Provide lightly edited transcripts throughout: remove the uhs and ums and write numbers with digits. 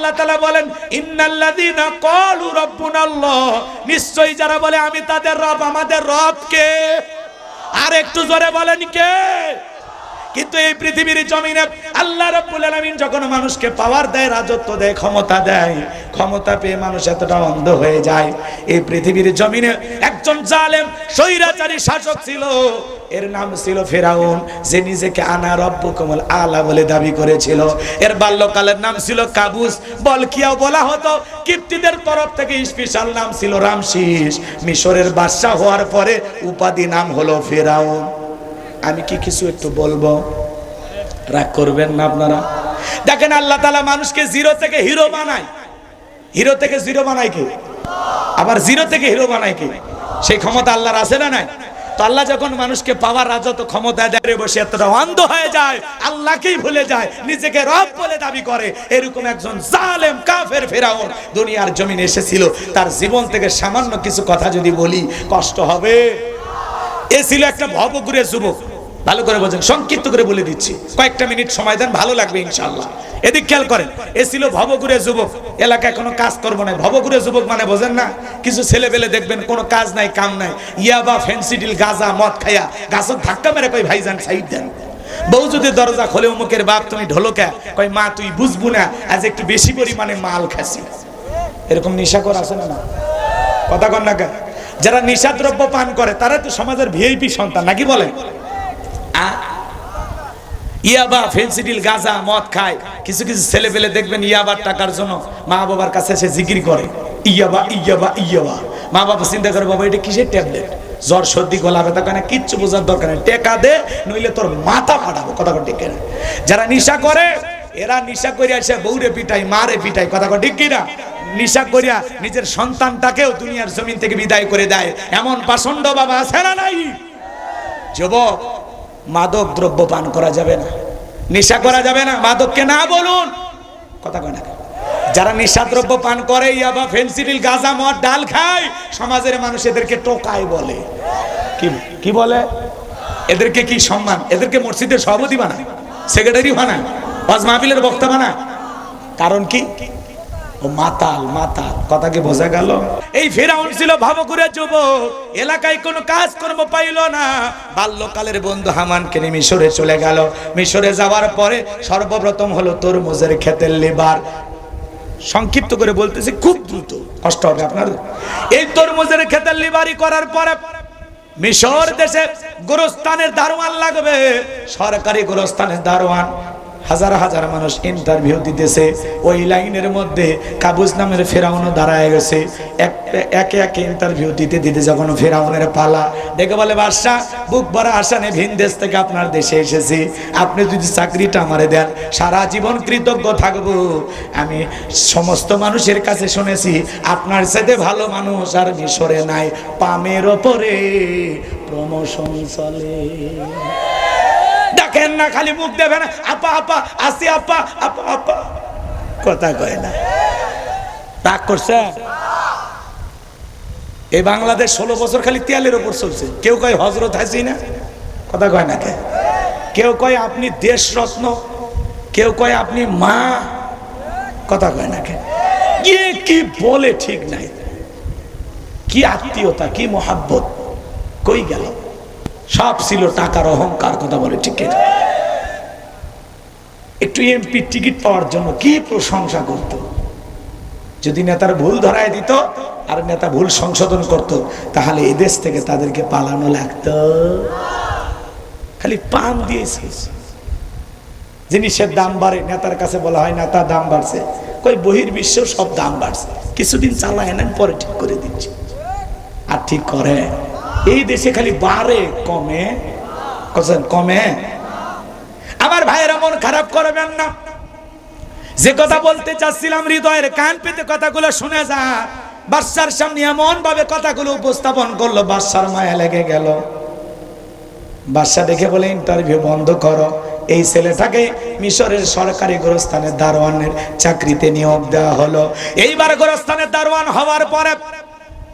আল্লাহ তাআলা বলেন ইন্নাল্লাযীনা ক্বালু রাব্বুনাল্লাহ, নিশ্চয়ই যারা বলে আমি তাদের রব, আমাদের রব কে? আর একটু জোরে বলেন কে? কিন্তু এই পৃথিবীর জমিনে আল্লাহ রাব্বুল আলামিন যখন মানুষকে পাওয়ার দেয়, রাজত্ব দেয়, ক্ষমতা দেয়, ক্ষমতা পেয়ে মানুষ এতটা অন্ধ হয়ে যায়। এই পৃথিবীর জমিনে একজন জালেম স্বৈরাচারী শাসক ছিল, এর নাম ছিল ফেরাউন, যে নিজেকে আনা রব্বুকুমুল আলা বলে দাবি করেছিল। এর বাল্যকালের নাম ছিল কাবুস, বলকিয়াও বলা হতো। কিপ্তিদের তরফ থেকে স্পেশাল নাম ছিল রামসিস। মিশরের বাদশা হওয়ার পরে উপাধি নাম হলো ফেরাউন। আমি কি কিছু একটু বলবো, রাগ করবেন না আপনারা? দেখেন আল্লাহ তাআলা মানুষকে জিরো থেকে হিরো বানায়। হিরো থেকে জিরো বানায় কে? আবার জিরো থেকে হিরো বানায় কে? সেই ক্ষমতা আল্লাহর আছে না নাই? তো আল্লাহ যখন মানুষকে পাওয়ার রাজত্ব ক্ষমতা দেয়, বসে এতটা অন্ধ হয়ে যায়, আল্লাহকেই ভুলে যায়, নিজেকে রব বলে দাবি করে। এরকম একজন জালেম কাফের ফেরাউন দুনিয়ার জমিনে এসেছিল। তার জীবন থেকে সামান্য কিছু কথা যদি বলি কষ্ট হবে। এ ছিল একটা ভবঘুরে যুবক। ভালো করে বোঝেন, সংক্ষিপ্ত করে বলে দিচ্ছি, কয়েকটা মিনিট সময় দেন, ভালো লাগবে ইনশাআল্লাহ। এদিক খেয়াল করেন, এ ছিল ভবঘুরে যুবক। এলাকায় কোনো কাজ করবো না। ভবঘুরে যুবক মানে বোঝেন না? কিছু ছেলে পেলে দেখবেন কোনো কাজ নাই, কাম নাই, ইয়াবা, ফেন্সিডিল, গাঁজা, মদ খাইয়া গাছত ধাক্কা মেরে কই ভাইজান সাইড দেন। বউ যদি দরজা খোলে, অমুকের বাপ তুমি ঢোলকা, কই মা তুই বুঝবো না, আজ একটু বেশি পরিমাণে মাল খাসি। এরকম নেশাখোর আছে না? কথা কন না কে? যারা নেশাদ্রব্য পান করে তারা তো সমাজের ভিআইপি সন্তান, নাকি বলেন? ইয়াবা, ফেন্সিডিল, গাঁজা, মদ খায়। কিছু কিছু ছেলে পেলে দেখবেন ইয়াবার টাকার জন্য মা বাবার কাছে এসে জিকির করে, ইয়াবা ইয়াবা ইয়াবা। মা বাবা চিন্তা করে, বাবা এটা কিসের ট্যাবলেট? জ্বর, সর্দি, গলা ব্যথা, কেন কিচ্ছু বোঝার দরকার নেই, টেকা দে, নইলে তোর মাথা ফাটাবো। কথা ঠিক কিনা? যারা নেশা করে এরা নেশা করে এসে বউরে পিটাই, মারে পিটাই। কথা ঠিক কিনা? নেশা করিয়া নিজের সন্তানটাকেও দুনিয়ার জমিন থেকে বিদায় করে দেয়। এমন পাষণ্ড বাবা আছে না নাই? যুবক, মাদক দ্রব্য পান করা যাবে না, নেশা করা যাবে না, মাদককে না বলুন। কথা কয় না? যারা নেশা দ্রব্য পান করে, ইয়াবা, ফেন্সিডিল, গাঁজা, মদ, ডাল খায়, সমাজের মানুষ এদেরকে টোকায় বলে। কি বলে? এদেরকে কি সম্মান? এদেরকে মসজিদের সভাপতি বানায়, সেক্রেটারি বানায়, ওয়াজ মাহফিলের বক্তা বানায়। কারণ কি? ও মাতাল, মাতাল। কথা কি বোঝা গেল? এই ফেরাউন ছিল ভবঘুরে যুবক, এলাকায় কোনো কাজ কর্ম পাইল না। বাল্যকালের বন্ধু হামানকে নিয়ে মিশরে চলে গেল। মিশরে যাওয়ার পরে সর্বপ্রথম হলো তরমুজের ক্ষেতের লেবার। সংক্ষিপ্ত করে বলতেছি, খুব দ্রুত, কষ্ট হবে আপনার। এই তরমুজের ক্ষেতের লেবারি করার পরে মিশর দেশে গোরস্থানের দারোয়ান লাগবে, সরকারি গোরস্থানের দারোয়ান। হাজার হাজার মানুষ ইন্টারভিউ দিতেছে। ওই লাইনের মধ্যে কাবুস নামের ফেরাউনও দাঁড়ায় গেছে। একে একে ইন্টারভিউ দিতে দিতে যখন ফেরাউনের পালা, দেখে বলে, বাদশাহ, বুক ভরা আশা নিয়ে ভিন দেশ থেকে আপনার দেশে এসেছি, আপনি যদি চাকরিটা আমারে দেন সারা জীবন কৃতজ্ঞ থাকবো। আমি সমস্ত মানুষের কাছে শুনেছি আপনার সাথে ভালো মানুষ আর মিশরে নাই, পামের ওপরে প্রমোশন চলে। দেখেন না, খালি মুখ দেবে না, আপা আপা আসি, আপা আপা আপা, কথা কয় না। রাগ করছে? এই বাংলাদেশ 16 বছর খালি তেলের উপর চলছে। কেউ কয় হযরত হাসিনা, কথা কয় না। কেউ কয় আপনি দেশরত্ন, কেউ কয় আপনি মা, কথা কয় না। কি বলে ঠিক নাই। কি আত্মীয়তা, কি মোহাব্বত কই গেল? সব ছিল টাকার অহংকার। কথা বলে ঠিক কিনা? একটু এমপি টিকিট পাওয়ার জন্য কি প্রশংসা করত। যদি নেতার ভুল ধরায় দিত আর নেতা ভুল সংশোধন করত, তাহলে এই দেশ থেকে তাদেরকে পালানো লাগতো। খালি পান দিয়েছে। জিনিসের দাম বাড়ে, নেতার কাছে বলা হয় নেতা দাম বাড়ছে, কই বহির্বিশ্ব সব দাম বাড়ছে, কিছুদিন চালায় নেন, পরে ঠিক করে দিচ্ছি। আর ঠিক করে? এই দেশে খালি বাড়ে, কমে, কমে। আমার ভাইয়েরা, মন খারাপ করবেন না। যে কথা বলতে চাচ্ছিলাম, হৃদয়ের কান পেতে কথাগুলো শুনে যা। বাদশার সামনে এমন ভাবে কথাগুলো উপস্থাপন করলো, বাদশার মায়া লেগে গেল। বাদশা দেখে বলে, ইন্টারভিউ বন্ধ করো, এই ছেলেটাকে মিশরের সরকারি গোরস্থানের দারোয়ানের চাকরিতে নিয়োগ দেওয়া হলো। এইবার গোরস্থানের দারোয়ান হওয়ার পরে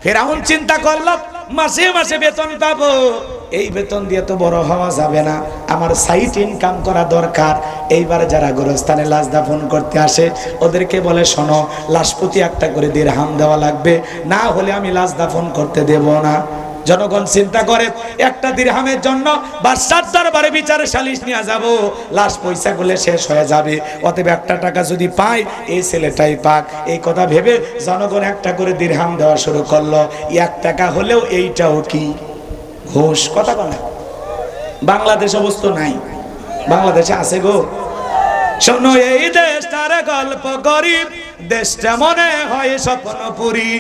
ফেরাউন চিন্তা করলো, মাসে মাসে বেতন পাবো, এই বেতন দিয়ে তো বড় হওয়া যাবে না, আমার সাইড ইনকাম করা দরকার। এইবার যারা গোরস্থানে লাশ দাফন করতে আসে ওদেরকে বলে শোনো, লাশ প্রতি একটা করে দিরহাম দেওয়া লাগবে, না হলে আমি লাশ দাফন করতে দেব না। জনগণ চিন্তা করে একটা দিরহামের জন্য বাদশার দরবারে বিচার সালিশ নিয়ে যাব, লাশ পয়সা গুলো শেষ হয়ে যাবে, অতএব একটা টাকা যদি পাই এই ছেলেটাই পাক। এই কথা ভেবে জনগণ একটা করে দিরহাম দেওয়া শুরু করলো। 1 টাকা হলেও এইটাও কি ঘুষ? কথা বলে বাংলাদেশ অবস্থা নাই, বাংলাদেশে আছে গো। শোনো এই দেশটার গল্প গরিব, দেশটা মনে হয় স্বপ্নপুরী,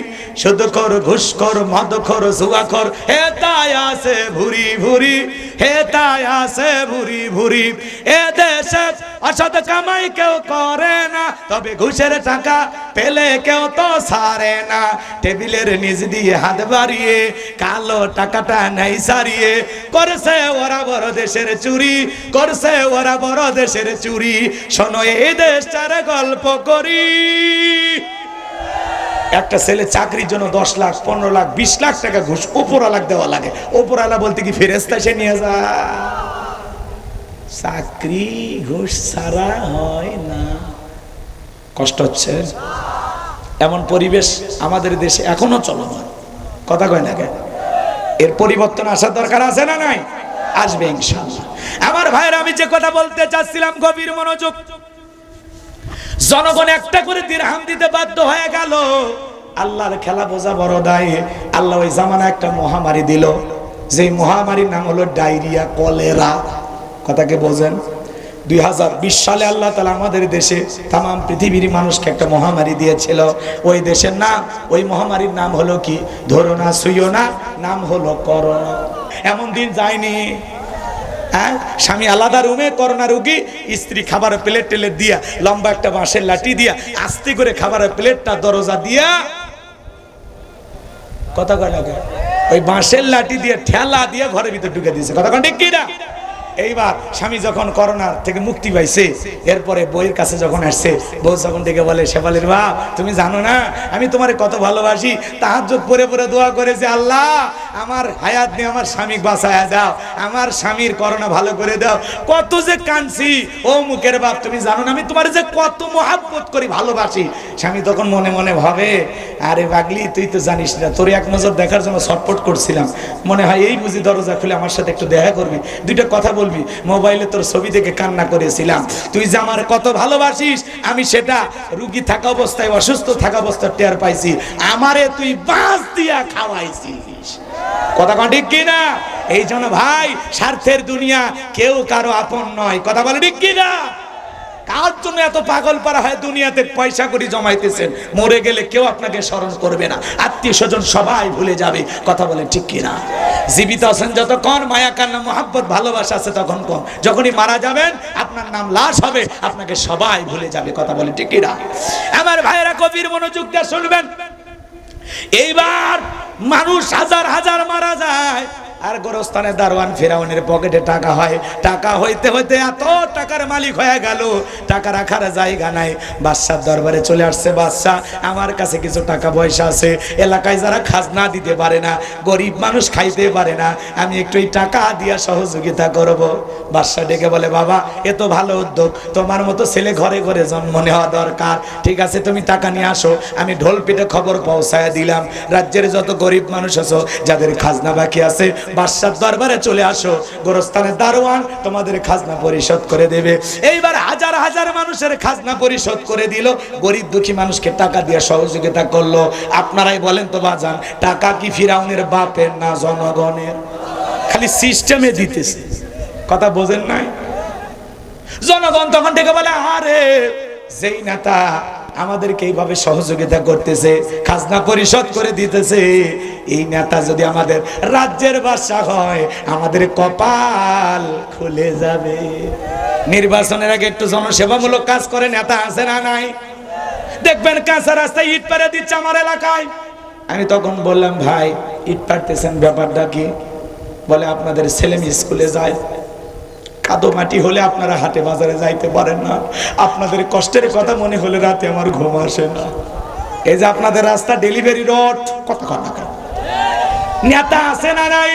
শুধু কর ঘুষ কর মদ কর জুয়া কর, হে তাই আছে ভুরি ভুরি, হে তাই আছে ভুরি ভুরি। এ দেশে অসৎ কামাই কেউ করে না, তবে ঘুষের টাকা পেলে কেউ তো ছাড়ে না। টেবিলের নিচ দিয়ে হাত বাড়িয়ে কালো টাকাটা নাই সারিয়ে, করছে ওরা বড় দেশের চুরি, করছে ওরা বড় দেশের চুরি। শোনো এই দেশটার গল্প করি, একটা ছেলে চাকরির জন্য 10 লাখ 15 লাখ 20 লাখ টাকা ঘুষ উপরওয়ালা দেওয়া লাগে। উপরওয়ালা বলতে কি ফেরেশতা সে নিয়ে যা? চাকরি ঘুষ ছাড়া হয় না। কষ্ট হচ্ছে। এমন পরিবেশ আমাদের দেশে এখনো চলমান, কথা কয় না কেন? এর পরিবর্তন আসার দরকার আছে না নাই? আসবে ইনশাআল্লাহ। আমার ভাইরা, আমি যে কথা বলতে চাচ্ছিলাম গভীর মনোযোগ। জনগণ একটা করে দিরহাম দিতে বাধ্য হয়ে গেল। আল্লাহর খেলা বোঝা বড় দায়। আল্লাহ ওই জামানা একটা মহামারী দিল, যে মহামারীর নাম হলো ডায়রিয়া, কলেরা। কথাকে বোঝেন? 2020 সালে আল্লাহ তাআলা আমাদের দেশে তাম পৃথিবীর মানুষকে একটা মহামারী দিয়েছিল। ওই দেশের নাম, ওই মহামারীর নাম হলো কি? ধরো না ছুঁয়ো না, নাম হলো করোনা। এমন দিন যায়নি, হ্যাঁ? স্বামী আলাদা রুমে, করোনা রোগী, স্ত্রী খাবার প্লেট টেলেট দিয়া, লম্বা একটা বাঁশের লাঠি দিয়া আস্তে করে খাবারের প্লেটটা দরজা দিয়া, কথা কয় লাগে, ওই বাঁশের লাঠি দিয়ে ঠেলা দিয়ে ঘরের ভিতর ঢুকে দিয়েছে। কথা কয় ঠিক কি না? এইবার স্বামী যখন করোনা থেকে মুক্তি পাইছে, এরপরে বউয়ের কাছে যখন আসছে, বউ যখন ডেকে বলে, শেফালির বাপ তুমি জানো না আমি তোমারে কত ভালোবাসি, তাহাজ্জুদ পড়ে পড়ে দোয়া করেছে, আল্লাহ আমার হায়াত নিয়ে আমার স্বামী বাঁচায়া দাও, আমার স্বামীর করোনা ভালো করে দাও। কত যে কাঁদছি, ও মুখের বাপ তুমি জানো না আমি তোমার যে কত মহাব্বত করি, ভালোবাসি। স্বামী তখন মনে মনে ভাবে, আরে পাগলি তুই তো জানিস না, তোর এক নজর দেখার জন্য ছটফট করছিলাম, মনে হয় এই বুঝি দরজা খুলে আমার সাথে একটু দেখা করবি, দুইটা কথা বলবি, মোবাইলে তোর ছবি দেখে কান্না করেছিলাম, তুই যে আমার কত ভালোবাসিস আমি সেটা রুগী থাকা অবস্থায়, অসুস্থ থাকা অবস্থায় টের পাইছি, আমারে তুই বাঁশ দিয়া খাওয়াইছিস। কথা কন ঠিক কিনা? এই জন্য ভাই, স্বার্থের দুনিয়া, কেউ কারো আপন নয়। কথা বলে ঠিক কিনা? কার জন্য এত পাগল পারা হয় দুনিয়াতে? পয়সা করি জমাইতেছেন, মরে গেলে কেউ আপনাকে স্মরণ করবে না, আত্মীয় স্বজন সবাই ভুলে যাবে। কথা বলে ঠিক কিনা? জীবিত আছেন যতক্ষণ মায়া কান্না মহাব্বত ভালোবাসা আছে তখন কম, যখনই মারা যাবেন আপনার নাম লাশ হবে, আপনাকে সবাই ভুলে যাবে। কথা বলে ঠিক কিনা? আমার ভাইয়েরা গভীর মনোযোগ দিয়ে শুনবেন। এইবার মানুষ হাজার হাজার মারা যায়, আর গোরস্থানে দারোয়ান ফেরাউনের পকেটে টাকা হয়। টাকা হইতে হইতে এত টাকার মালিক হয়ে গেল, টাকা রাখার জায়গা নাই। বাদশার দরবারে চলে আসছে, বাদশা আমার কাছে কিছু টাকা পয়সা আছে, এলাকায় যারা খাজনা দিতে পারে না, গরিব মানুষ খাইতে পারে না, আমি একটু এই টাকা দিয়া সহযোগিতা করব। বাদশা ডেকে বলে, বাবা এ তো ভালো উদ্যোগ, তোমার মতো ছেলে ঘরে ঘরে জন্ম নেওয়া দরকার। ঠিক আছে তুমি টাকা নিয়ে আসো, আমি ঢোল পিটে খবর পৌঁছায় দিলাম। রাজ্যের যত গরিব মানুষ আছো, যাদের খাজনা বাকি আছে, বাদশার দরবারে চলে আসো, গোরস্থানের দারোয়ান তোমাদের খাজনা পরিশোধ করে দেবে। এইবার হাজার হাজার মানুষের খাজনা পরিশোধ করে দিল, গরিব দুঃখী মানুষকে টাকা দিয়ে সহযোগিতা করলো। আপনারাই বলেন তো বাজান, টাকা কি ফিরাউনের বাপের না জনগণের? খালি সিস্টেমে দিতেছে। কথা বোঝেন নাই? জনগণ তখন থেকে বলে, আরে যেই নেতা আমাদেরকে এইভাবে সহযোগিতা করতেছে, খাজনা পরিশোধ করে দিতেছে, এই নেতা যদি আমাদের রাজ্যের বাদশা হয়, আমাদের কপাল খুলে যাবে। নির্বাচনের আগে একটু জনসেবামূলক কাজ করে নেতা আছে না নাই? দেখবেন কাঁচা রাস্তায় ইট পেরে দিচ্ছে আমার এলাকায়। আমি তখন বললাম, ভাই ইট পারতেছেন ব্যাপারটা কি? বলে আপনাদের ছেলে মেয়ে স্কুলে যায়, কাদো মাটি হলে আপনারা হাটে বাজারে যাইতে পারেন না, আপনাদের কষ্টের কথা মনে হলে রাতে আমার ঘুম আসে না। এই যে আপনাদের রাস্তা ডেলিভারি রোড, কথা কথা নেতা আছে না নাই?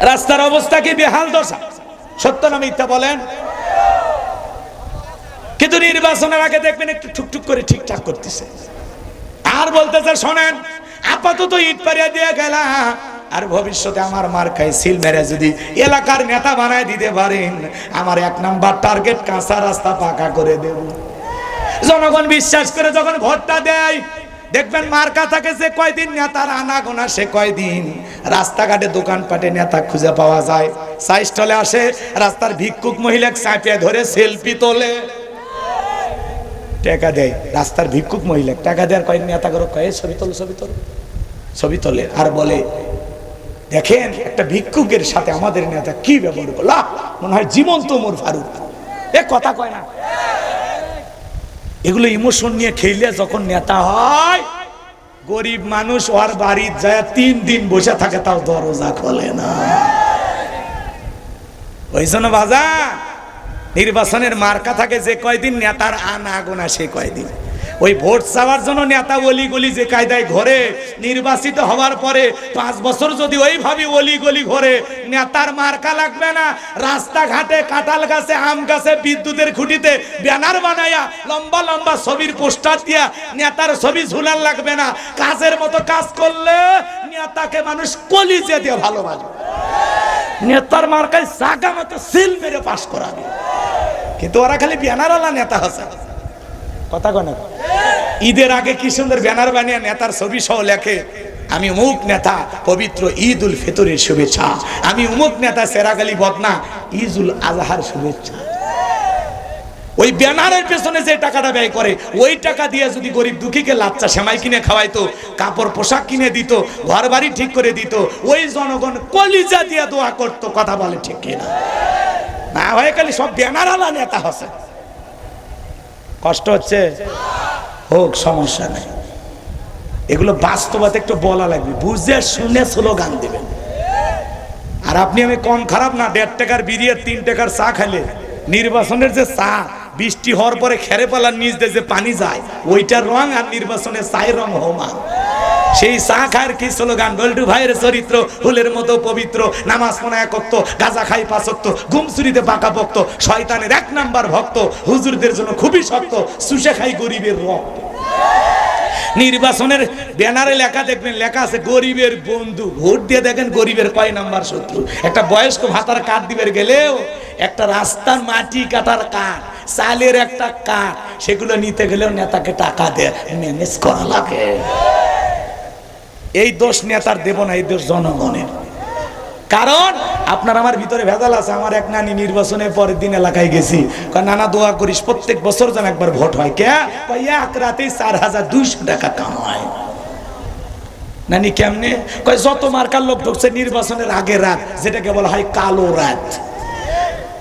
রাস্তার অবস্থা কি বেহাল দশা, সত্য না মিথ্যা বলেন? কিন্তু নির্বাচনের আগে দেখবেন একটু টুকটুক করে ঠিকঠাক করতেছে। আর বলতেছে শোনেন, আপাতত ইট পারিয়া দিয়ে গেলা, আর ভবিষ্যতে আমার মার্কায় সিল মেরে যদি এলাকার নেতা বানায় দিতে পারেন, আমার 1 নাম্বার টার্গেট কাঁচা রাস্তা পাকা করে দেব। জনগণ বিশ্বাস করে যখন ভোটটা দেয়, দেখবেন মার্কা থাকে যে কয়দিন নেতার আনাগোনা সে কয়দিন। রাস্তাঘাটে দোকানপাটে নেতা খুঁজে পাওয়া যায়, চা স্টলে আসে, রাস্তার ভিক্ষুক মহিলাকে চাপিয়ে ধরে সেলফি তোলে, টাকা দেয়। রাস্তার ভিক্ষুক মহিলা টাকা দেওয়ার কয়েক নেতা করে কয়ে ছবি তোল, ছবি তোল, ছবি তোলে, আর বলে দেখেন একটা ভিক্ষুকের সাথে আমাদের নেতা কি ব্যবহার করল, মনে হয় জীবন্ত ওমর ফারুক। এ কথা কয় না? এগুলো ইমোশন নিয়ে খেলে যখন নেতা হয়, গরিব মানুষ ওর বাড়ির যায় 3 দিন বসে থাকে, তাও দরজা খোলে না। ওই জন্য বাজার নির্বাচনের মার্কা থাকে যে কয়দিন নেতার আনাগোনা সে কয়দিন। ওই ভোট চাওয়ার জন্য নেতা অলি গলি যে কায়দায় ঘরে, নির্বাচিত হওয়ার পরে 5 বছর যদি ওইভাবে অলি গলি ঘরে, নেতার মার্কা লাগবে না। রাস্তাঘাটে, কাঁঠাল গাছে, আম গাছে, বিদ্যুতের খুঁটিতে ব্যানার বানায়া লম্বা লম্বা ছবির পোস্টার দিয়া নেতার ছবি ঝুলান লাগবে না। কাজের মতো কাজ করলে নেতাকে মানুষ কলিজা দিয়ে ভালোবাসবে, নেতার মার্কায় জাগা মতো সিল মেরে পাস করাবে। কিন্তু ওরা খালি ব্যানার আলা নেতা আছে, কথা কয় না? ঈদের আগে কি সুন্দর ব্যানার বানিয়ে নেতার ছবি সহ লেখে, আমি অমুক নেতা, পবিত্র ঈদ উল ফিতরের শুভেচ্ছা, আমি অমুক নেতা সেরাগালি বদনা ঈদুল আজহার শুভেচ্ছা। ওই ব্যানারের পেছনে যে টাকাটা ব্যয় করে, ওই টাকা দিয়ে যদি গরিব দুঃখীকে লাচ্চা সেমাই কিনে খাওয়াইতো, কাপড় পোশাক কিনে দিত, ঘর বাড়ি ঠিক করে দিত, ওই জনগণ কলিজা দিয়ে দোয়া করতো। কথা বলে ঠিক কিনা? না হয়ে খালি সব ব্যানার আলা নেতা হচ্ছে। কষ্ট হচ্ছে, হোক, সমস্যা নেই। এগুলো বাস্তবতা একটু বলা লাগবে, বুঝে শুনে স্লোগান দেবেন। আর আপনি আমি কম খারাপ না, 1.5 টাকার বিড়ি আর 3 টাকার চা খাইলে, নির্বাচনের যে চা বৃষ্টি হওয়ার পরে খেরে পালার নিচ দিয়ে যে পানি যায়, ওইটার রং আর নির্বাচনের চায়ের রং হমান। সেই চা খায়ের কি স্লোগান, বল্টু ভাইয়ের চরিত্র ফুলের মতো পবিত্র, নামাজ পড়া 1 ওয়াক্ত, গাঁজা খাই 5 ওয়াক্ত, ঘুমচুরিতে পাকা ভক্ত, শয়তানের 1 নাম্বার ভক্ত, হুজুরদের জন্য খুবই শক্ত, সুশে খাই গরিবের রক্ত। নির্বাচনের ব্যানারে লেখা দেখবেন, লেখা আছে গরিবের বন্ধু। ভোট দিয়ে দেখেন গরিবের কয় নাম্বার শত্রু। একটা বয়স্ক ভাতার কার্ড দিবে গেলেও, একটা রাস্তার মাটি কাটার কার্ড, চালের একটা কার্ড, সেগুলো নিতে গেলেও নেতাকে টাকা দেয়, ম্যানেজ করা লাগে। এই দোষ নেতার দেব না, এই দোষ জনগণের। কারণ আপনার আমার ভিতরে ভেজাল আছে। আমার এক নানি নির্বাচনের পরের দিন এলাকায় গেছি, নানা দোয়া করিস প্রত্যেক বছর যেন একবার ভোট হয়। কে? এক রাতেই 4200 টাকা কামায়। নানি কেমনে? কয় যত মার্কার লোক ঢুকছে নির্বাচনের আগের রাত, যেটাকে বলা হয় কালো রাত,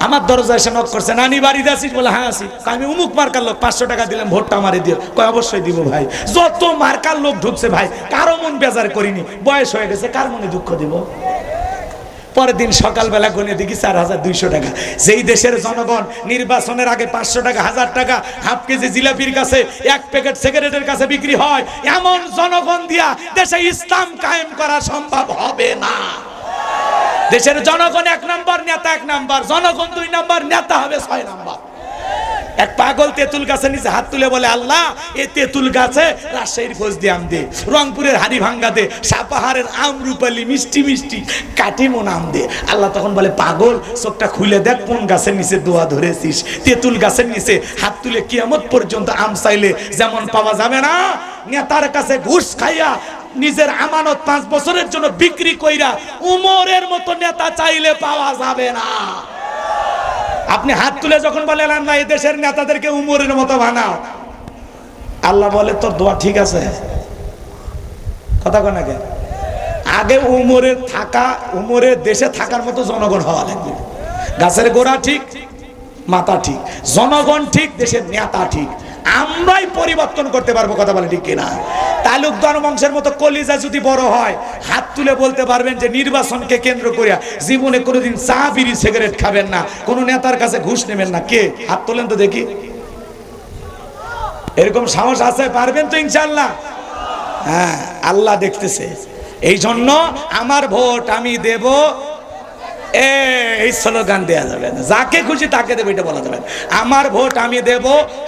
আমার দরজায় এসে নক করছে, নানি বাড়িতে আছিস? বলে হ্যাঁ আছি। আমি উমুক মার্কার লোক, 500 টাকা দিলাম, ভোটটা আমারে দিও। কয় অবশ্যই দিব ভাই। যত মার্কার লোক ঢুকছে ভাই, কারো মন বেজার করিনি, বয়স হয়ে গেছে, কার মনে দুঃখ দিব? পরের দিন সকালবেলা গুনে দেখি 4200 টাকা। যেই দেশের জনগণ নির্বাচনের আগে 500 টাকা, 1000 টাকা হাফ কেজি জিলাপির কাছে, 1 প্যাকেট সিগারেটের কাছে বিক্রি হয়, এমন জনগণ দিয়া দেশে ইসলাম কায়েম করা সম্ভব হবে না। দেশের জনগণ 1 নাম্বার, নেতা 1 নাম্বার, জনগণ 2 নাম্বার, নেতা হবে 6 নাম্বার। এক পাগল তেঁতুল গাছের নিচে হাত তুলে বলে, আল্লাহ এই তেঁতুল গাছে রাজশাহীর ফোজ দিয়ে আম দে, রংপুরের হাড়ি ভাঙ্গা দে, সাপাহারের আম রূপালি মিষ্টি মিষ্টি কাটিমন আম দে। আল্লাহ তখন বলে, পাগল চোখটা খুলে দেখ কোন গাছের নিচে দোয়া ধরেছিস। তেঁতুল গাছের নিচে হাত তুলে কিয়ামত পর্যন্ত আম চাইলে যেমন পাওয়া যাবে না, নেতার কাছে ঘুষ খাইয়া নিজের আমানত 5 বছরের জন্য বিক্রি কইরা উমরের মতো নেতা চাইলে পাওয়া যাবে না। আপনি হাত তুলে যখন বলেন আল্লাহ এই দেশের নেতাদেরকে উমরের মতো বানাও, আল্লাহ বলে তোর দোয়া ঠিক আছে। কথা কয় না কেন? আগে উমরের দেশে থাকার মতো জনগণ হওয়া লাগবে। গাছের গোড়া ঠিক, মাথা ঠিক, জনগণ ঠিক, দেশের নেতা ঠিক, আমরাই পরিবর্তন করতে পারবো। কথা বলে ঠিক কিনা? তালুকদার বংশের মতো কলিজা যদি বড় হয়, হাত তুলে বলতে পারবেন যে নির্বাচনকে কেন্দ্র করিয়া জীবনে কোনোদিন চা বিড়ি সিগারেট খাবেন না, কোন নেতার কাছে ঘুষ নেবেন না। কে? হাত তোলেন তো দেখি। এরকম সাহস আছে? পারবেন তো ইনশাআল্লাহ? হ্যাঁ, আল্লাহ দেখতেছে। এই জন্য আমার ভোট আমি দেব এই স্লোগান দেয়া যাবে না, যাকে খুশি তাকে দেবে এটা বলা যাবে না। আমার ভোট আমি দেব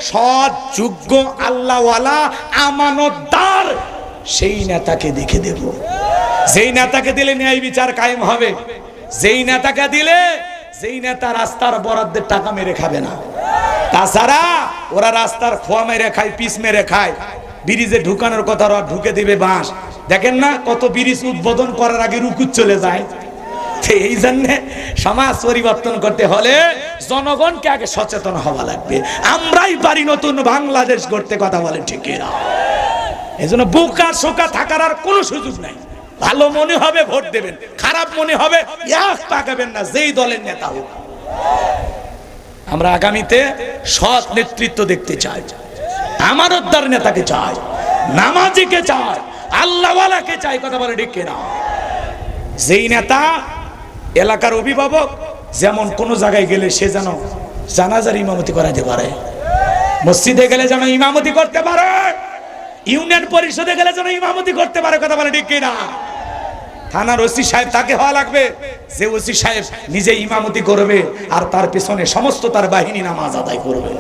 সৎ, যোগ্য, আল্লাহওয়ালা, আমানতদার সেই নেতাকে দেখে দেব। যেই নেতাকে দিলে ন্যায় বিচার কায়েম হবে, যেই নেতাকে দিলে, যেই নেতা রাস্তার বরাদ্দের টাকা মেরে খাবে না। তাছাড়া ওরা রাস্তার খোয়া মেরে খায়, পিস মেরে খায়। ব্রিজে ঢুকানোর কথা ওরা ঢুকে দিবে বাঁশ। দেখেন না কত ব্রিজ উদ্বোধন করার আগে রুকুত চলে যায়। এই জন্য সমাজ পরিবর্তন করতে হলে জনগণকে আগে সচেতন হওয়া লাগবে। আমরাই পারি নতুন বাংলাদেশ গড়তে, কথা বলে ঠিক না? এই জন্য বোকা শোকা থাকার আর কোনো সুযোগ নাই। ভালো মনে হবে ভোট দেবেন, খারাপ মনে হবে এক পাকাবেন না, যেই দলের নেতা হোক। আমরা আগামীতে সৎ নেতৃত্ব দেখতে চাই, আমানতদার নেতাকে চাই, নামাজিকে চাই, আল্লাহওয়ালাকে চাই, কথা বলে ঠিক না? যেই নেতা এলাকার অভিভাবক, যেমন কোন জায়গায় গেলে সে যেন জানাজার ইমামতি করাইতে পারে, মসজিদে গেলে যেন ইমামতি করতে পারে, ইউনিয়ন পরিষদে গেলে যেন ইমামতি করতে পারে, কথা বলে ঠিক না? থানার ওসি সাহেব তাকে হওয়া লাগবে, যে ওসি সাহেব নিজে ইমামতি করবে আর তার পেছনে সমস্ত তার বাহিনী নামাজ আদায় করবে।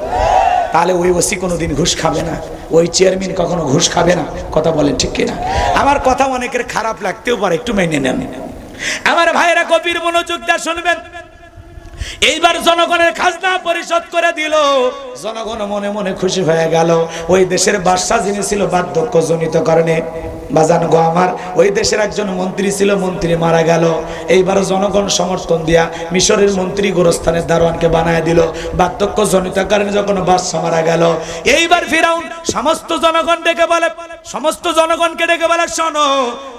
তাহলে ওই ওসি কোনোদিন ঘুষ খাবে না, ওই চেয়ারম্যান কখনো ঘুষ খাবে না, কথা বলেন ঠিক কিনা? আমার কথা অনেকের খারাপ লাগতেও পারে, একটু মেনে নেন। আমার ভাইরা গভীর মনোযোগ দিয়ে শুনবেন। এইবার জনগণের খাজনা পরিশোধ করে দিল, জনগণ মনে মনে খুশি হয়ে গেল। ওই দেশের বাদশা যিনি ছিল বার্ধক্যজনিত কারণে, বাজান গো আমার, ওই দেশের একজন মন্ত্রী ছিল, মন্ত্রী মারা গেল। এইবার জনগণ সমর্থন দিয়া মিশরের মন্ত্রী গোরস্থানের দারোয়ানকে বানায় দিল, বার্ধক্যজনিত কারণে যখন বাদশা মারা গেল। এইবার ফিরাউন সমস্ত জনগণ ডেকে বলে, সমস্ত জনগণকে ডেকে বলে, শোনো,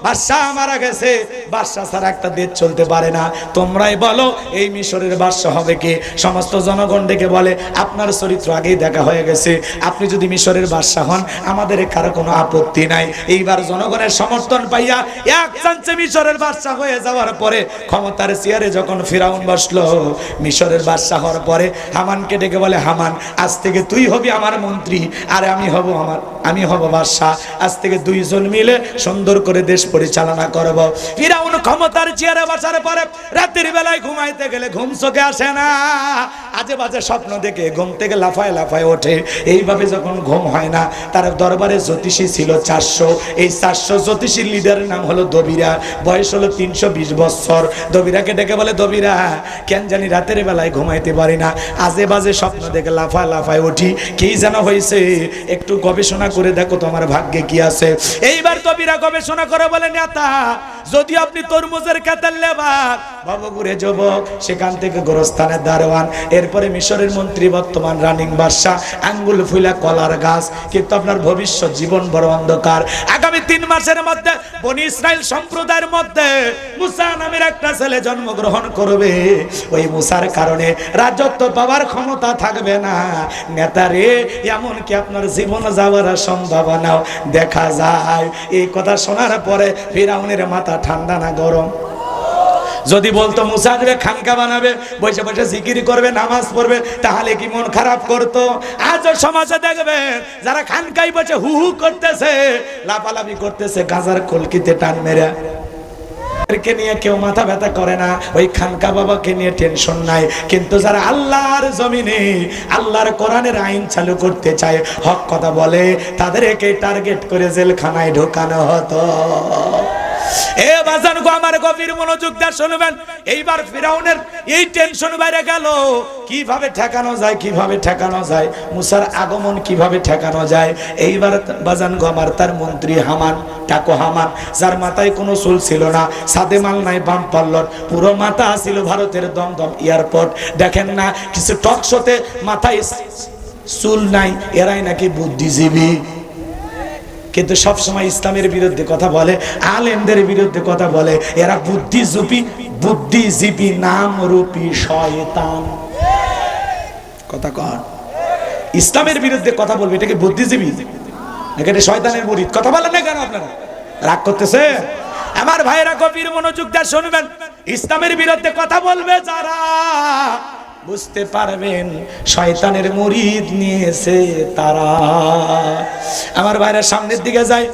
বাদশা মারা গেছে, বাদশা ছাড়া একটা দেশ চলতে পারে না, তোমরাই বলো এই মিশরের বাদশা হবে কি? সমস্ত জনগণ ডেকে বলে, আপনার চরিত্র আগেই দেখা হয়ে গেছে, আপনি যদি মিশরের বাদশা হন আমাদের কারো কোনো আপত্তি নাই। এইবার জনগণের সমর্থন পাইয়া এক চান্সে মিশরের বাদশা হয়ে যাওয়ার পরে ক্ষমতার চেয়ারে যখন ফিরাউন বসলো, মিশরের বাদশা হওয়ার পরে হামানকে ডেকে বলে, হামান, আজ থেকে তুই হবি আমার মন্ত্রী আর আমি হব বাদশা। আজ থেকে দুইজন মিলে সুন্দর করে দেশ পরিচালনা করব। ফিরাউন ক্ষমতার চেয়ারে বসার পরে রাতের বেলায় ঘুমাইতে গেলে ঘুম চোখে আসে না, আজে বাজে স্বপ্ন দেখে ঘুম থেকে লাফায় লাফায় ওঠে। এইভাবে যখন ঘুম হয় না, তার দরবারে জ্যোতিষী ছিল 400। এই 400 জ্যোতিষীর লিডারের নাম হলো দবিরা, বয়স হলো 320 বছর। দবিরাকে ডেকে বলে, দবিরা, কেন জানি রাতের বেলায় ঘুমাইতে পারি না, আজে বাজে স্বপ্ন দেখে লাফায় লাফায় উঠি, কি যেন হয়েছে, একটু গবেষণা করে দেখো তোমার ভাগ্যে কি আছে। এইবার দবিরা গবেষণা করে বলে, নেতা, যদি আপনি তরমুজের খেতের লেবার, ভবঘুরে যুবক, সেখান থেকে গোরস্থানের দারোয়ান, এরপরে মিশরের মন্ত্রী, বর্তমান রানিং বাদশা, আঙ্গুল ফুলা কলার গাছ, কিন্তু আপনার ভবিষ্যৎ জীবন বড় অন্ধকার। আগামী 3 মাসের মধ্যে বনি ইসরাইল সম্প্রদায়ের মধ্যে মুসা নামের একটা ছেলে জন্মগ্রহণ করবে। ওই মুসার কারণে রাজত্ব পাওয়ার ক্ষমতা থাকবে না। নেতারে, এমনকি আপনার জীবন যাওয়ার সম্ভাবনাও দেখা যায়। এই কথা শোনার পরে ফিরাউনের মাথা ঠান্ডা না গরম? যদি বলতো মুসা দেবে খানকা বানাবে, বসে বসে জিকির করবে, নামাজ পড়বে, তাহলে কি মন খারাপ করতো? আজও সমাজে দেখবেন যারা খানকাই বসে হু হু করতেছে, লাফালাফি করতেছে, গাজার কলকিতে টান মেরে, এরকে নিয়ে কেউ মাথা ব্যথা করে না, ওই খানকা বাবাকে নিয়ে টেনশন নাই। কিন্তু যারা আল্লাহর জমিনে আল্লাহর কোরআনের আইন চালু করতে চায়, হক কথা বলে, তাদেরকে টার্গেট করে জেলখানায় ঢোকানো হতো। এ বাজান গো আমার, গভীর মনোযোগ দিয়ে শুনবেন। এইবার ফিরাউনের এই টেনশন বাইরে গেল, কিভাবে ঠেকানো যায়, কিভাবে ঠেকানো যায়, মুসার আগমন কিভাবে ঠেকানো যায়। এইবার বাজান গো আমার, তার মন্ত্রী হামান, টাকো হামান, যার মাথায় কোনো চুল ছিল না, সাদে মাল নাই, বাম পাল্লর, পুরো মাথা ছিল ভারতের দমদম এয়ারপোর্ট। দেখেন না কিছু টক শোতে মাথায় চুল নাই, এরাই নাকি বুদ্ধিজীবী, কিন্তু সব সময় ইসলামের বিরুদ্ধে কথা বলে, আলেমদের বিরুদ্ধে কথা বলে। এরা বুদ্ধিজীবী নামরূপী শয়তান। কথা কন, ইসলামের বিরুদ্ধে কথা বলবে, এটা কি বুদ্ধিজীবী নাকি এটা শয়তানের মুরিদ? কথা বলেন না কেন আপনারা? রাগ করতেছে? আমার ভাইরা গভীর মনোযোগ দিয়ে শুনবেন। ইসলামের বিরুদ্ধে কথা বলবে যারা, বুঝতে পারবেন শয়তানের মুরিদ নিয়েছে তারা। আমার ভাইরা সামনের দিকে যায়।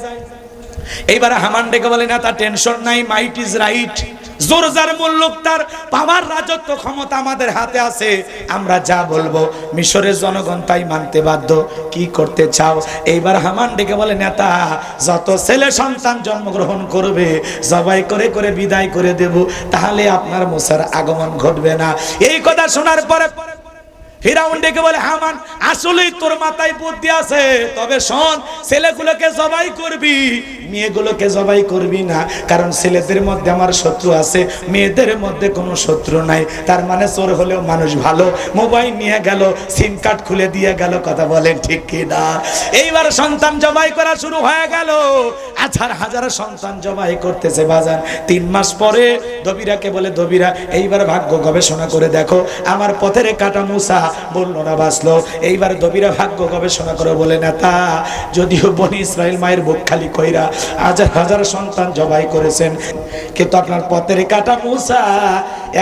এইবার হামান ডেকে বলে, না তার টেনশন নাই, মাইট ইজ রাইট, জোর যার মুল্লুক তার, পাওয়ার রাজত্ব ক্ষমতা আমাদের হাতে আছে। আমরা যা বলবো মিশরের জনগণ তাই মানতে বাধ্য। কি করতে চাও? এইবার হামান ডেকে বলে, নেতা, যত ছেলে সন্তান জন্মগ্রহণ করবে জবাই করে করে বিদায় করে দেব, তাহলে আপনার মুসার আগমন ঘটবে না। এই কথা শোনার পরে ফিরাউন ডেকে বলে, হামান, আসলেই তোর মাথায় বুদ্ধি আছে, তবে শোন, ছেলেগুলোকে জবাই করবি, মেয়েগুলোকে জবাই করবি না, কারণ ছেলেদের মধ্যে আমার শত্রু আছে, মেয়েদের মধ্যে কোনো শত্রু নাই। তার মানে চোর হলেও মানুষ ভালো, মোবাইল নিয়ে গেল, সিম কার্ড খুলে দিয়ে গেল। কথা বলেন ঠিক কি না? এইবার সন্তান জবাই করা শুরু হয়ে গেল। হাজার হাজার সন্তান জবাই করতেছে বাজান। 3 মাস পরে দবিরাকে বলে, দবিরা, এইবার ভাগ্য গবেষণা করে দেখো, আমার পথের কাটা মুসা বললো না, বাঁচলো। এইবার দবিরা ভাগ্য গবেষণা করে বলে, নেতা, যদিও বনি ইসরাইল মায়ের বুক খালি কইরা হাজার হাজার সন্তান জবাই করেছেন, কিন্তু আপনার পথের কাটা মুসা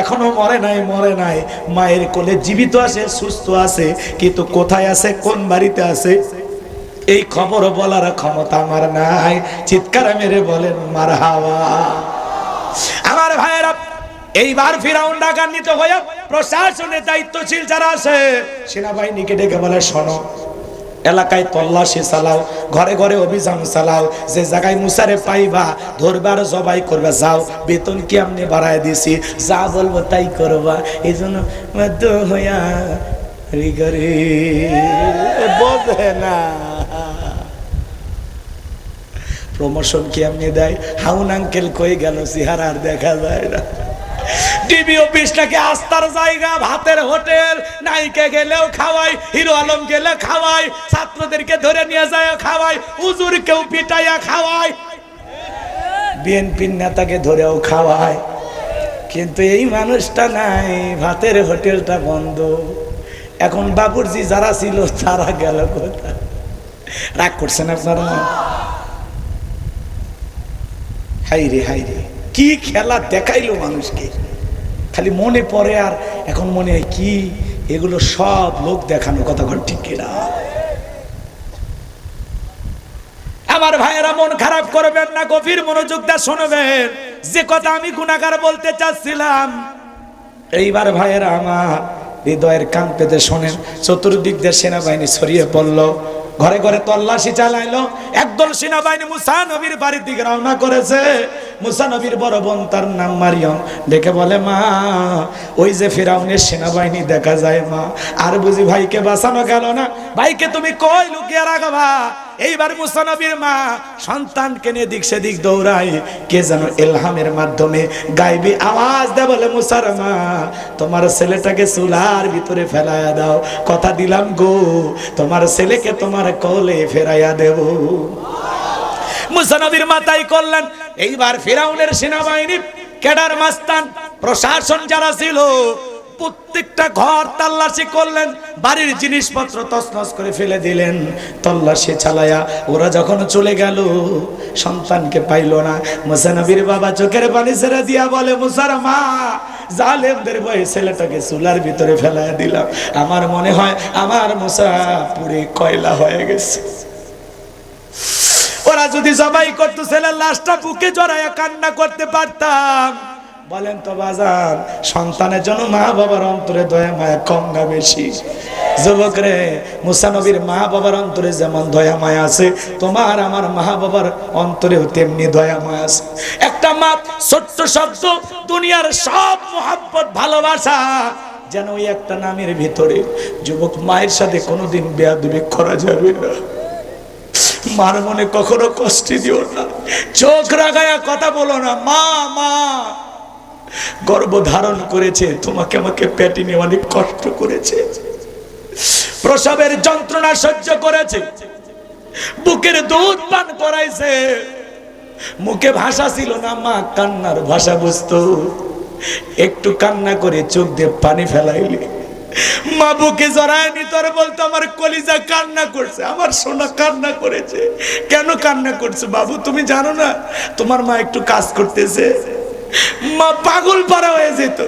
এখনো মরে নাই, মরে নাই, মায়ের কোলে জীবিত আছে, সুস্থ আছে, কিন্তু কোথায় আছে, কোন বাড়িতে আছে, এই খবর বলার ক্ষমতা আমার নাই। চিৎকার মেরে বলেন মারহাবা। আমার ভাইয়েরা, এইবার ফিরাউন রাগান্বিত হয়ে প্রশাসনের দায়িত্বশীল যারা আছে সেনাবাহিনীকে ডেকে বলে, শোনো, এলাকায় তল্লাশি চালাও, ঘরে ঘরে অভিযান চালাও, যে জায়গায় মুসারে পাইবা ধরবার জবাই করবে, যাও, বেতন কি আপনি বাড়ায় দিছি, যা বলবো তাই করবা। এই জন্য হইয়া বোঝে না, প্রমোশন কি আপনি দেয়, হাউন আঙ্কেল কই গেল, চেহারা আর দেখা যায় না। টিভি অফিসটাকে আস্থার জায়গা, ভাতের হোটেল, নায়িকা গেলেও খাওয়াই, হিরো আলম গেলে খাওয়াই, ছাত্রদেরকে ধরে নিয়ে যায় খাওয়াই, হুজুর কেউ পিটাইয়া খাওয়াই, বিএনপির নেতাকে ধরেও খাওয়ায়, কিন্তু এই মানুষটা নাই, ভাতের হোটেলটা বন্ধ। এখন বাবুর্চি যারা ছিল তারা গেল কোথায়? রাগ করছেন আপনারা? হাইরে হাইরে, কি খেলা দেখাইলো মানুষকে, খালি মনে পড়ে। আর এখন মনে হয় কি, এগুলো সব লোক দেখানো কথা, ঠিক কিনা? আমার ভাইয়েরা, মন খারাপ করবেন না, গভীর মনোযোগ দিয়ে শুনবেন যে কথা আমি গুনাহগার বলতে চাচ্ছিলাম। এইবার ভাইয়েরা আমার, হৃদয়ের কান পেতে শোনেন। চতুর্দিক দিয়ে সেনাবাহিনী ছড়িয়ে পড়লো, ঘরে ঘরে তল্লাশি চালাইলো। একদল সেনাবাহিনী মুসা নবীর বাড়ির দিকে রওনা করেছে। মুসা নবীর বড় বোন, তার নাম মারিয়ম, ডেকে বলে, মা, ওই যে ফিরাউনের সেনাবাহিনী দেখা যায় মা, আর বুঝি ভাইকে বাঁচানো গেল না? ভাইকে তুমি কই লুকিয়ে রাখবা? এইবার মুসা নবীর মা সন্তানকে নিয়ে দিক সেদিক দৌড়ায়, কে যেন ইলহামের মাধ্যমে গায়বী আওয়াজ দেয়, বলে, মুসার মা, তোমার ছেলেটাকে চুলার ভিতরে ফেলাইয়া দাও, কথা দিলাম গো, তোমার ছেলেকে তোমার কোলে ফেরাইয়া দেব। মুসা নবীর মা তাই করলেন। এইবার ফিরাউনের সেনাবাহিনী, ক্যাডার মাস্তান, প্রশাসন যারা ছিল, প্রত্যেকটা ঘর তল্লাশি করলেন, বাড়ির জিনিসপত্র তছনছ করে ফেলে দিলেন। তল্লাশি চালায়া ওরা যখন চলে গেল, সন্তানকে পাইল না। মুসা নবীর বাবা চোখের পানি ছেড়ে দিয়া বলে, মুসার মা, জালেমদের ভয়ে ছেলেটাকে চুলার ভিতরে ফেলাইয়া দিলাম, আমার মনে হয় আমার মুসা পুরে কয়লা হয়ে গেছে। ওরা যদি জবাই করতো, ছেলের লাশটা বুকে জড়াইয়া কান্না করতে পারতাম। বলেন তো বাজান, সন্তানের জন্য মা বাবার অন্তরে দয়া মায়া কম না বেশি? যুবক রে, মুসা নবীর মা বাবার অন্তরে যেমন দয়া মায়া আছে, তোমার আমার মা বাবার অন্তরেও তেমনি দয়া মায়া আছে। একটা মা, ছোট্ট শব্দ, দুনিয়ার সব মোহাব্বত ভালোবাসা যেন ওই একটা নামের ভিতরে। যুবক, মায়ের সাথে কোনোদিন বেয়াদবি করা যাবে না। মার মনে কখনো কষ্ট দিও না, চোখ রাগায়া কথা বলো না। মা, মা গর্ভ ধারণ করেছে, তোমাকে আমাকে পেটে নিয়ে অনেক কষ্ট করেছে, প্রসবের যন্ত্রণা সহ্য করেছে, বুকের দুধ পান করাইছে, মুখে ভাষা ছিল না, মা কান্নার ভাষা বুঝতো। একটু কান্না করে চোখ দিয়ে পানি ফেলাইলে মা বুকে জড়ায় নিতর বলতো, আমার কলিজা কান্না করছে, আমার সোনা কান্না করেছে। কেন কান্না করছে বাবু, তুমি জানো না? তোমার মা একটু কাজ করতেছে। মা পাগল পারা হয়ে যেত।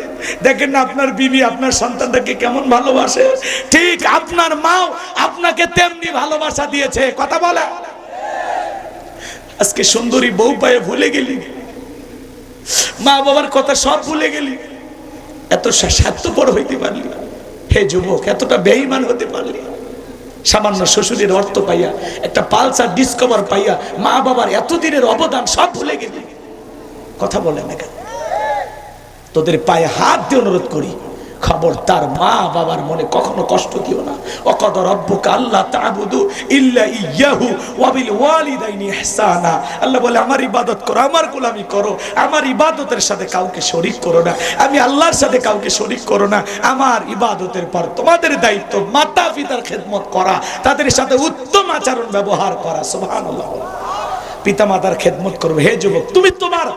দেখেন না আপনার বিবি আপনার সন্তানটাকে কেমন ভালোবাসে, ঠিক আপনার মাও আপনাকে তেমনি ভালোবাসা দিয়েছে। কথা বলে, আজকে সুন্দরী বউ পায়ে ভুলে গেলি, মা বাবার কথা সব ভুলে গেলি, এত স্বার্থপর হইতে পারলি? হে যুবক, এতটা বেঈমান হতে পারলি? সামান্য শ্বশুরের অর্থ পাইয়া, একটা পালসার ডিসকভার পাইয়া মা বাবার এতদিনের অবদান সব ভুলে গেলি। কথা বলে না কেন? তোদের পায়ে হাত দিয়ে অনুরোধ করি, খবরদার মা বাবার মনে কখনো কষ্ট দিও না। ওয়াকাদা রাব্বুকা আল্লা তা'বুদু ইল্লা ইয়্যাহু ওয়া বিল ওয়ালিদাইনি ইহসানা। আল্লাহ বলে আমার ইবাদত করো, আমার গোলামি করো, আমার ইবাদতের সাথে কাউকে শরীক করো না, আমি আল্লাহর সাথে কাউকে শরীক করো না। আমার ইবাদতের পর তোমাদের দায়িত্ব মাতা পিতার খেদমত করা, তাদের সাথে উত্তম আচরণ ব্যবহার করা। সুবহানাল্লাহ। পিতা মাতার খেদমত করবে। হে যুবক, তুমি তোমার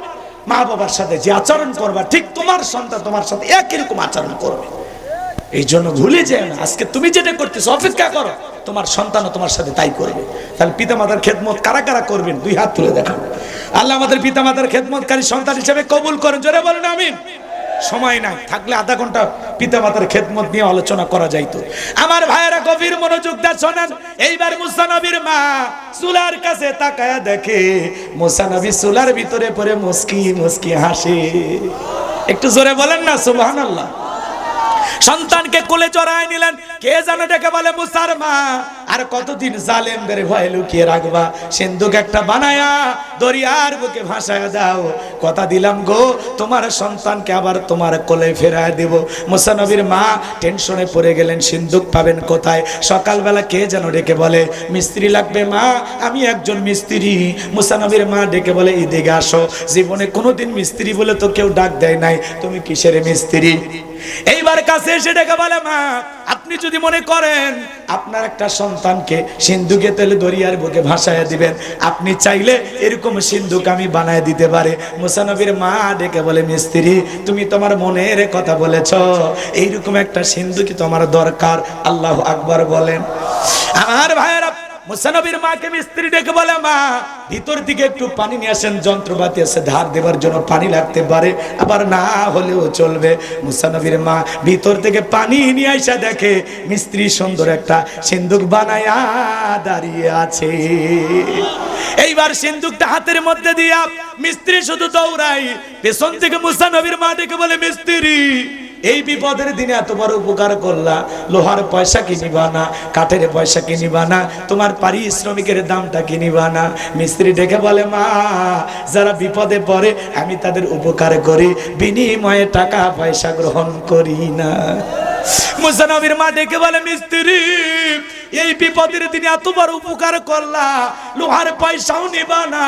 মা বাবার সাথে যে আচরণ করবা, ঠিক তোমার সন্তান তোমার সাথে একই রকম আচরণ করবে। এই জন্য ভুলে যেও না, আজকে তুমি যেটা করতেছো অপেক্ষা করো, তোমার সন্তানও তোমার সাথে তাই করবে। তাহলে পিতা মাতার খেদমত কারা কারা করবেন? দুই হাত তুলে দেখান। আল্লাহ আমাদের পিতা মাতার খেদমতকারী সন্তান হিসেবে কবুল করেন। জোরে বলেন আমিন। সময় নাই, থাকলে আধা ঘন্টা পিতা মাতার খেদমত নিয়ে আলোচনা করা যাইতো। আমার ভাইয়েরা গভীর মনোযোগ দিয়ে শোনেন। এইবার মুসা নবীর মা চুলার কাছে তাকায়া দেখে মুসা নবী চুলার ভিতরে পড়ে মুস্কি মুস্কি হাসে। একটু জোরে বলেন না সুবহানাল্লাহ। সন্তানকে কোলে জড়ায় নিলেন। কে জানো ডেকে বলে মুসার মা, আর কতদিন জালেমদের ভয়ে লুকিয়ে রাখবা? সিন্ধুক একটা বানায়া দরিয়ার বুকে ভাসায়া দাও। কথা দিলাম গো, তোমার সন্তানকে আবার তোমার কোলে ফেরায় দেব। মুসা নবীর মা টেনশনে পড়ে গেলেন, সিন্ধুক পাবেন কোথায়? সকালবেলা কে যেন ডেকে বলে মিস্ত্রি লাগবে মা, আমি একজন মিস্ত্রি। মুসা নবীর মা ডেকে বলে এদিকে আসো, জীবনে কোনোদিন মিস্ত্রি বলে তো কেউ ডাক দেয় নাই, তুমি কিসের মিস্ত্রি? এইবার কাছে এসে ডেকে বলে মা, আপনি যদি মনে করেন আপনার একটা সন্তানকে সিন্ধুকে তেলে দরিয়ার বুকে ভাসায় দিবেন, আপনি চাইলে এরকম সিন্ধুক আমি বানায় দিতে পারে। মুসা নবীর মা ডেকে বলে মিস্ত্রি, তুমি তোমার মনের কথা বলেছ, এইরকম একটা সিন্ধুকই তোমার দরকার। আল্লাহু আকবার বলেন। আমার ভাইয়েরা, মুসা নবীর মাকে মিস্ত্রি ডেকে বলে মা, ভিতর দিকে একটু পানি নিয়ে আসেন, যন্ত্রপাতি আছে ধার দেবার জন্য, পানি লাগতে পারে, আবার না হলেও চলবে। মুসা নবীর মা ভিতর থেকে পানি নিয়ে আসা দেখে মিস্ত্রি সুন্দর একটা সিন্ধুক বানায়া দাঁড়িয়ে আছে। এইবার সিন্ধুকটা হাতের মধ্যে দিয়া মিস্ত্রি শুধু দৌড়াই, পেছন থেকে মুসা নবীর মা ডেকে বলে মিস্ত্রি, এই বিপদের দিনে এত বড় উপকার করলা, লোহার পয়সা কিনিবা না, কাঠের পয়সা কিনিবা না, তোমার পারিশ্রমিকের দামটা কিনিবা না। মিস্ত্রি ডেকে বলে মা, যারা বিপদে পড়ে আমি তাদের উপকার করি, বিনিময়ে টাকা পয়সা গ্রহণ করি না। মুসা নবীর মা ডেকে বলে মিস্ত্রি, এই বিপদের দিনে এত বড় উপকার করলা, লোহার পয়সাও নিবা না,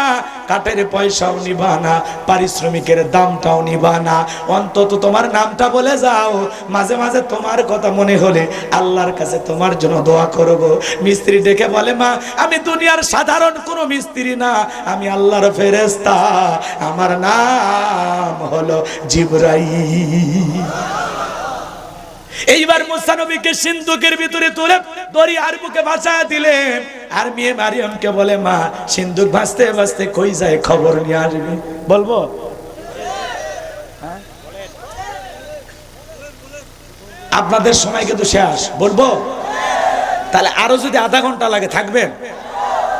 কাঠের পয়সাও নিবা না, পারিশ্রমিকের দামটাও নিবা না, অন্তত তোমার নামটা বলে যাও, মাঝে মাঝে তোমার কথা মনে হলে আল্লাহর কাছে তোমার জন্য দোয়া করব। মিস্ত্রি ডেকে বলে মা, আমি দুনিয়ার সাধারণ কোনো মিস্ত্রি না, আমি আল্লাহর ফেরেশতা, আমার নাম হলো জিবরাইল। এইবার মুসা নবীকে সিন্ধুকের ভিতরে তুলে দরিয়ার বুকে ভাসায় দিলেন। আর মেয়ে মারিয়ামকে বলে মা, সিন্ধুক ভাসতে ভাসতে কই যায় খবর নিয়ে আসবি। বলবো? আপনাদের সময় কিন্তু শেষ। বলবো? তাহলে আরো যদি আধা ঘন্টা লাগে থাকবেন?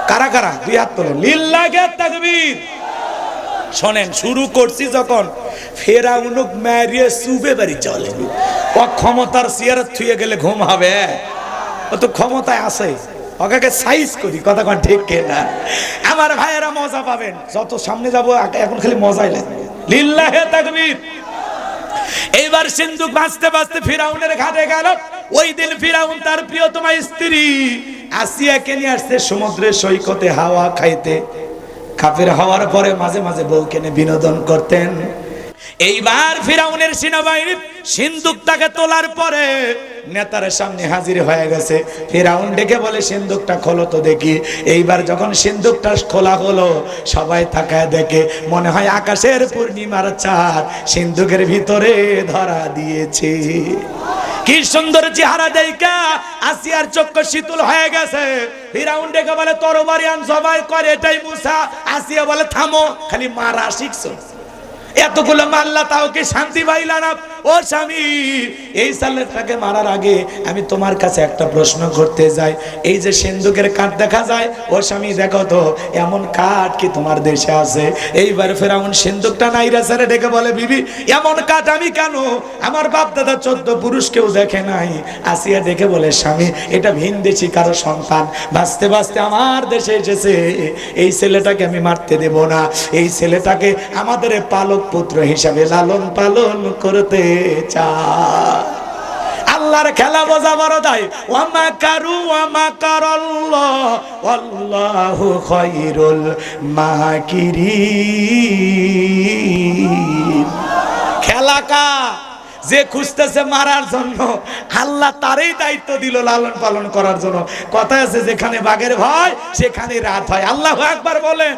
কারা কারা দুই হাত তোলেন। লিল্লাহি তাকবীর। শোনেন, শুরু করছি যখন ফেরাউনক মারিয়ে চুবে বাড়ি চলে, ও ক্ষমতার চেয়ারে থুয়ে গেলে ঘুম হবে? ও তো ক্ষমতায় আছে, ওকে সাইজ করি। কথা কোন ঠিক কিনা? আমার ভাইয়েরা মজা পাবেন, যত সামনে যাব এখন খালি মজাই লাগবে। লিল্লাহি তাকবীর। এইবার সিন্ধুক ভাসতে ভাসতে ফিরাউনের ঘাটে গেল। ওই দিন ফিরাউন তার প্রিয়তমা স্ত্রী আসিয়াকে নিয়ে আসছে সমুদ্রের সৈকতে হাওয়া খাইতে। কাফের হওয়ার পরে মাঝে মাঝে বউকে নিয়ে বিনোদন করতেন। এইবার ফিরাউনের সেনাবাহিনী সিন্ধুকটাকে তোলার পরে নেতার সামনে হাজির হয়ে গেছে। ফিরাউন ডেকে বলে সিন্ধুকটা খোলো তো দেখি। এইবার যখন সিন্ধুকটা খোলা হলো, সবাই তাকায় দেখে মনে হয় আকাশের পূর্ণিমার চাঁদ সিন্ধুকের ভিতরে ধরা দিয়েছে। কি সুন্দর চেহারা দেখা আসিয়ার চক্ষু শীতল হয়ে গেছে। ফিরাউন ডেকে বলে তরবারি আন, সবাই করে এটাই মুসা। আসিয়া বলে থামো, খালি মারা শিখছো, এতগুলো মারলা তাও কি শান্তি পাইলা না? ও স্বামী, এই ছেলেটাকে মারার আগে আমি তোমার কাছে একটা প্রশ্ন করতে যাই। এই যে সিন্দুকের কাঠ দেখা যায়, ও স্বামী দেখো তো এমন কাঠ কি তোমার দেশে আছে? এইবার ফেরাউন সিন্দুকটা নাইরা ছেড়ে ডেকে বলে, বিবি এমন কাঠ আমি কেন, আমার বাপ দাদা 14 পুরুষ কেউ দেখে নাই। আসিয়া দেখে বলে, স্বামী এটা ভিনদেশী কারো সন্তান, বাঁচতে বাঁচতে আমার দেশে এসেছে, এই ছেলেটাকে আমি মারতে দেব না, এই ছেলেটাকে আমাদের পালক পুত্র হিসাবে লালন পালন করতে চাই। আল্লাহর খেলা বোঝা বড় দায়। ওয়ামা কারু ওয়ামা কারাল্লাহ আল্লাহু খায়রুল মাকিরিন। খেলা কা যে খুঁজতেছে মারার জন্য, আল্লাহ তারই দায়িত্ব দিল লালন পালন করার জন্য। কথা আছে, যেখানে বাঘের ভয় সেখানে রাত হয়। আল্লাহু আকবার বলেন।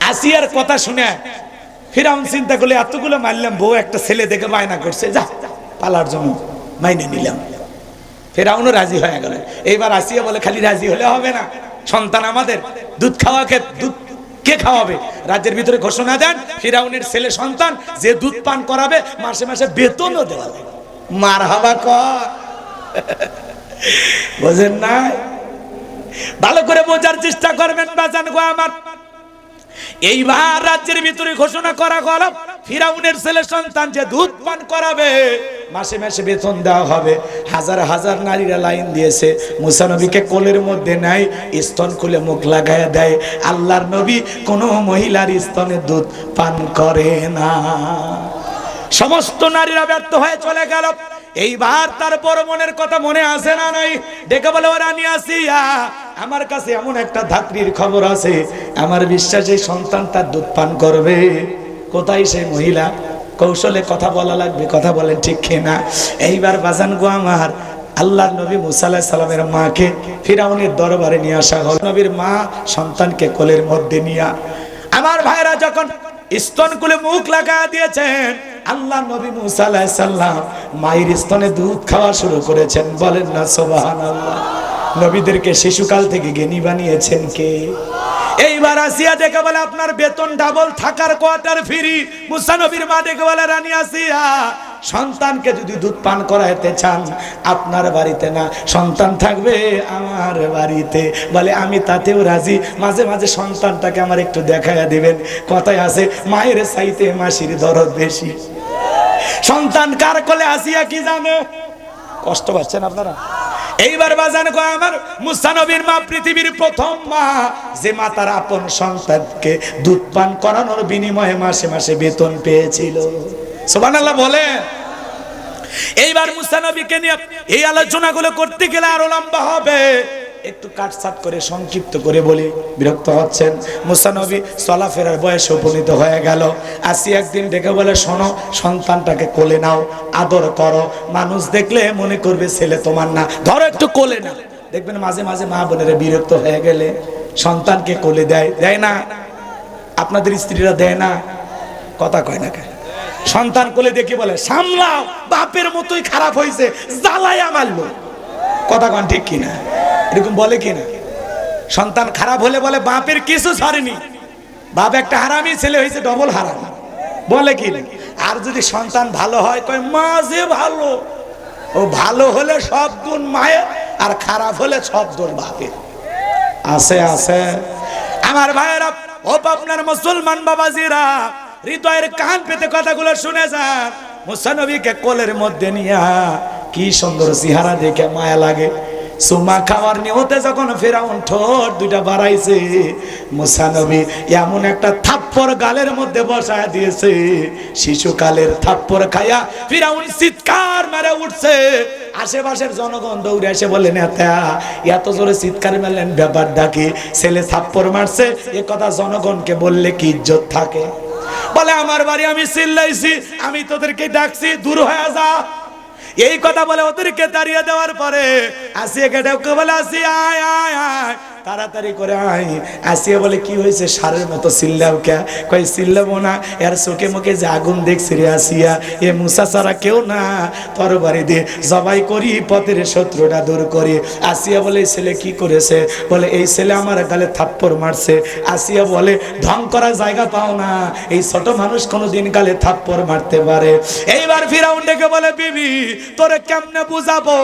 আসিয়ার কথা শুনে ফিরাউন চিন্তা করলে, এতগুলো মারলাম, বউ একটা ছেলে দেখে বায়না করছে, যা পালার জন্য মাইনে নিলাম। ফিরাউনও রাজি হয়ে গেল। এইবার আসিয়া বলে, খালি রাজি হলে হবে না, সন্তান আমাদের, দুধ খাওয়াকে দুধ কে খাওয়াবে? রাজ্যের ভিতরে ঘোষণা দেন, ফিরাউনের ছেলে সন্তান যে দুধ পান করাবে মাসে মাসে বেতনও দেওয়া হবে। মারহাবা কর। বোঝেন না? ভালো করে বোঝার চেষ্টা করবেন বাজান গো আমার। এইবার রাজ্যের ভিতরে ঘোষণা করা হল, ফিরাউনের ছেলে সন্তান যে দুধ পান করাবে মাসে মাসে বেতন দেওয়া হবে। হাজার হাজার নারীরা লাইন দিয়েছে, মুসা নবীকে কোলের মধ্যে নেয়, স্তন খুলে মুখ লাগায় দেয়। আল্লাহর নবী কোনো মহিলার স্তনে দুধ পান করে না। সমস্ত নারীরা ব্যর্থ হয়ে চলে গেল। এইবার তার বড় মনের কথা মনে আসে না নাই, ডেকে বলে, ও রানী আসিয়া, আমার কাছে এমন একটা ধাত্রীর খবর আছে, আমার বিশ্বাস এই সন্তান তার দুধ পান করবে। কোথায় সেই মহিলা? কৌশলে কথা বলা লাগবে, কথা বলেন ঠিক কিনা? এইবার বাজান গো আমার, আল্লাহর নবী মুসা আলাইহিস সালামের মাকে ফিরাউনের দরবারে নিয়ে আসা হল। নবীর মা সন্তানকে কোলের মধ্যে নিয়া, আমার ভাইরা যখন স্তন কুলে মুখ লাগা দিয়েছেন, আল্লাহ নবী মুসা আলাইহিস সালাম মায়ের স্তনে দুধ খাওয়া শুরু করেছেন। বলেন না সুবহানাল্লাহ। নবীদেরকে শিশুকাল থেকে জ্ঞানী বানিয়েছেন কে? এইবার আসিয়া ডেকে বলে, আপনার বেতন ডাবল, থাকার কোয়ার্টার ফ্রি। মুসা নবীর মা ডেকে বলে, রানী আসিয়া, সন্তানকে যদি দুধ পান করাইতে চান আপনার বাড়িতে না, সন্তান থাকবে আমার বাড়িতে। বলে, আমি তাতেও রাজি, মাঝে মাঝে সন্তানটাকে আমার একটু দেখাইয়া দিবেন। কথায় আছে, মায়ের চাইতে মাসির দরদ বেশি। সন্তান কার কোলে আসিয়া কি জানে? কষ্ট পাচ্ছেন আপনারা? এইবার বাজান গো আমার, মুসা নবীর মা পৃথিবীর প্রথম মা, যে মা তার আপন সন্তানকে দুধ পান করানোর বিনিময়ে মাসে মাসে বেতন পেয়েছিল। সুবহানাল্লাহ বলে। এইবার মুসা নবীকে নিয়ে এই আলোচনাগুলো করতে গেলে আরো লম্বা হবে, একটু কাটছাট করে সংক্ষিপ্ত করে বলি, বিরক্ত হচ্ছেন। মুসা নবী চলাফেরার বয়সে উপনীত হয়ে গেল। আসি একদিন ডেকে বলে, শোনো, সন্তানটাকে কোলে নাও, আদর করো, মানুষ দেখলে মনে করবে ছেলে তোমার না, ধরো একটু কোলে নাও। দেখবেন মাঝে মাঝে মা বোনেরা বিরক্ত হয়ে গেলে সন্তানকে কোলে দেয়, দেয় না? আপনাদের স্ত্রীরা দেয় না? কথা কয় না কেন? সন্তান কোলে দেখে বলে, সামলাও, বাপের মতোই খারাপ হয়েছে, জ্বালায়া মারলো। কথা কন ঠিক কিনা? এরকম বলে কিনা? সন্তান খারাপ হলে বলে, বাপের কিছু ছাড়েনি, বাপ একটা হারামি ছেলে হয়েছে, ডবল হারামি, বলে কিনা? আর যদি সন্তান ভালো হয়, কয় মা যে ভালো। ও ভালো হলে সব গুণ মায়ের, আর খারাপ হলে সব দোষ বাপের। আছে আছে আমার ভাইয়েরা, ও আপনার মুসলমান বাবাজিরা, হৃদয়ের কান পেতে কথাগুলো শুনে যান। মুসা নবীকে কোলের মধ্যে নিয়া কি সুন্দর চেহারা দেখে মায়া লাগে। সুমা খাওয়ার নিয়তে যখন ফিরাউন ঠোঁট দুইটা বাড়াইছে, মুসা নবী এমন একটা থাপ্পড় গালের মধ্যে বসায় দিয়েছে, শিশুকালের থাপ্পড় খায়া ফিরাউন চিৎকার মেরে উঠছে। আশেপাশের জনগণ দৌড়ে এসে বলে, নেতা এত জোরে চিৎকার মারলেন, ব্যাপারটা কি? ছেলে থাপ্পড় মারছে, এ কথা জনগণকে বললে কি ইজ্জত থাকে? বলে, আমার বাড়ি আমি চিল্লাইছি, আমি তোদেরকে ডাকছি, দূর হয়ে যা। এই কথা বলে ওদেরকে তাড়িয়ে দেওয়ার পরে আসিয়া ডেকে বলে, আসি আয় আয় আয়, তাড়াতাড়ি করে আয়। আসিয়া বলে কি হয়েছে, সারের মতো চিল্লাও কে? কয় চিল্লাবো না, এর চোখে মুখে যে আগুন দেখছি রে আসিয়া, এ মুসা ছাড়া কেউ না, তরবারি দিয়ে জবাই করি পথের শত্রুটা দূর করি। আসিয়া বলে এই ছেলে কি করেছে? বলে এই ছেলে আমার গালে থাপ্পড় মারছে। আসিয়া বলে ঢং করার জায়গা পাও না, এই ছোট মানুষ কোনোদিন গালে থাপ্পড় মারতে পারে? এইবার ফিরাউন ডেকে বলে বিবি তোরে কেমনে বুঝাবো,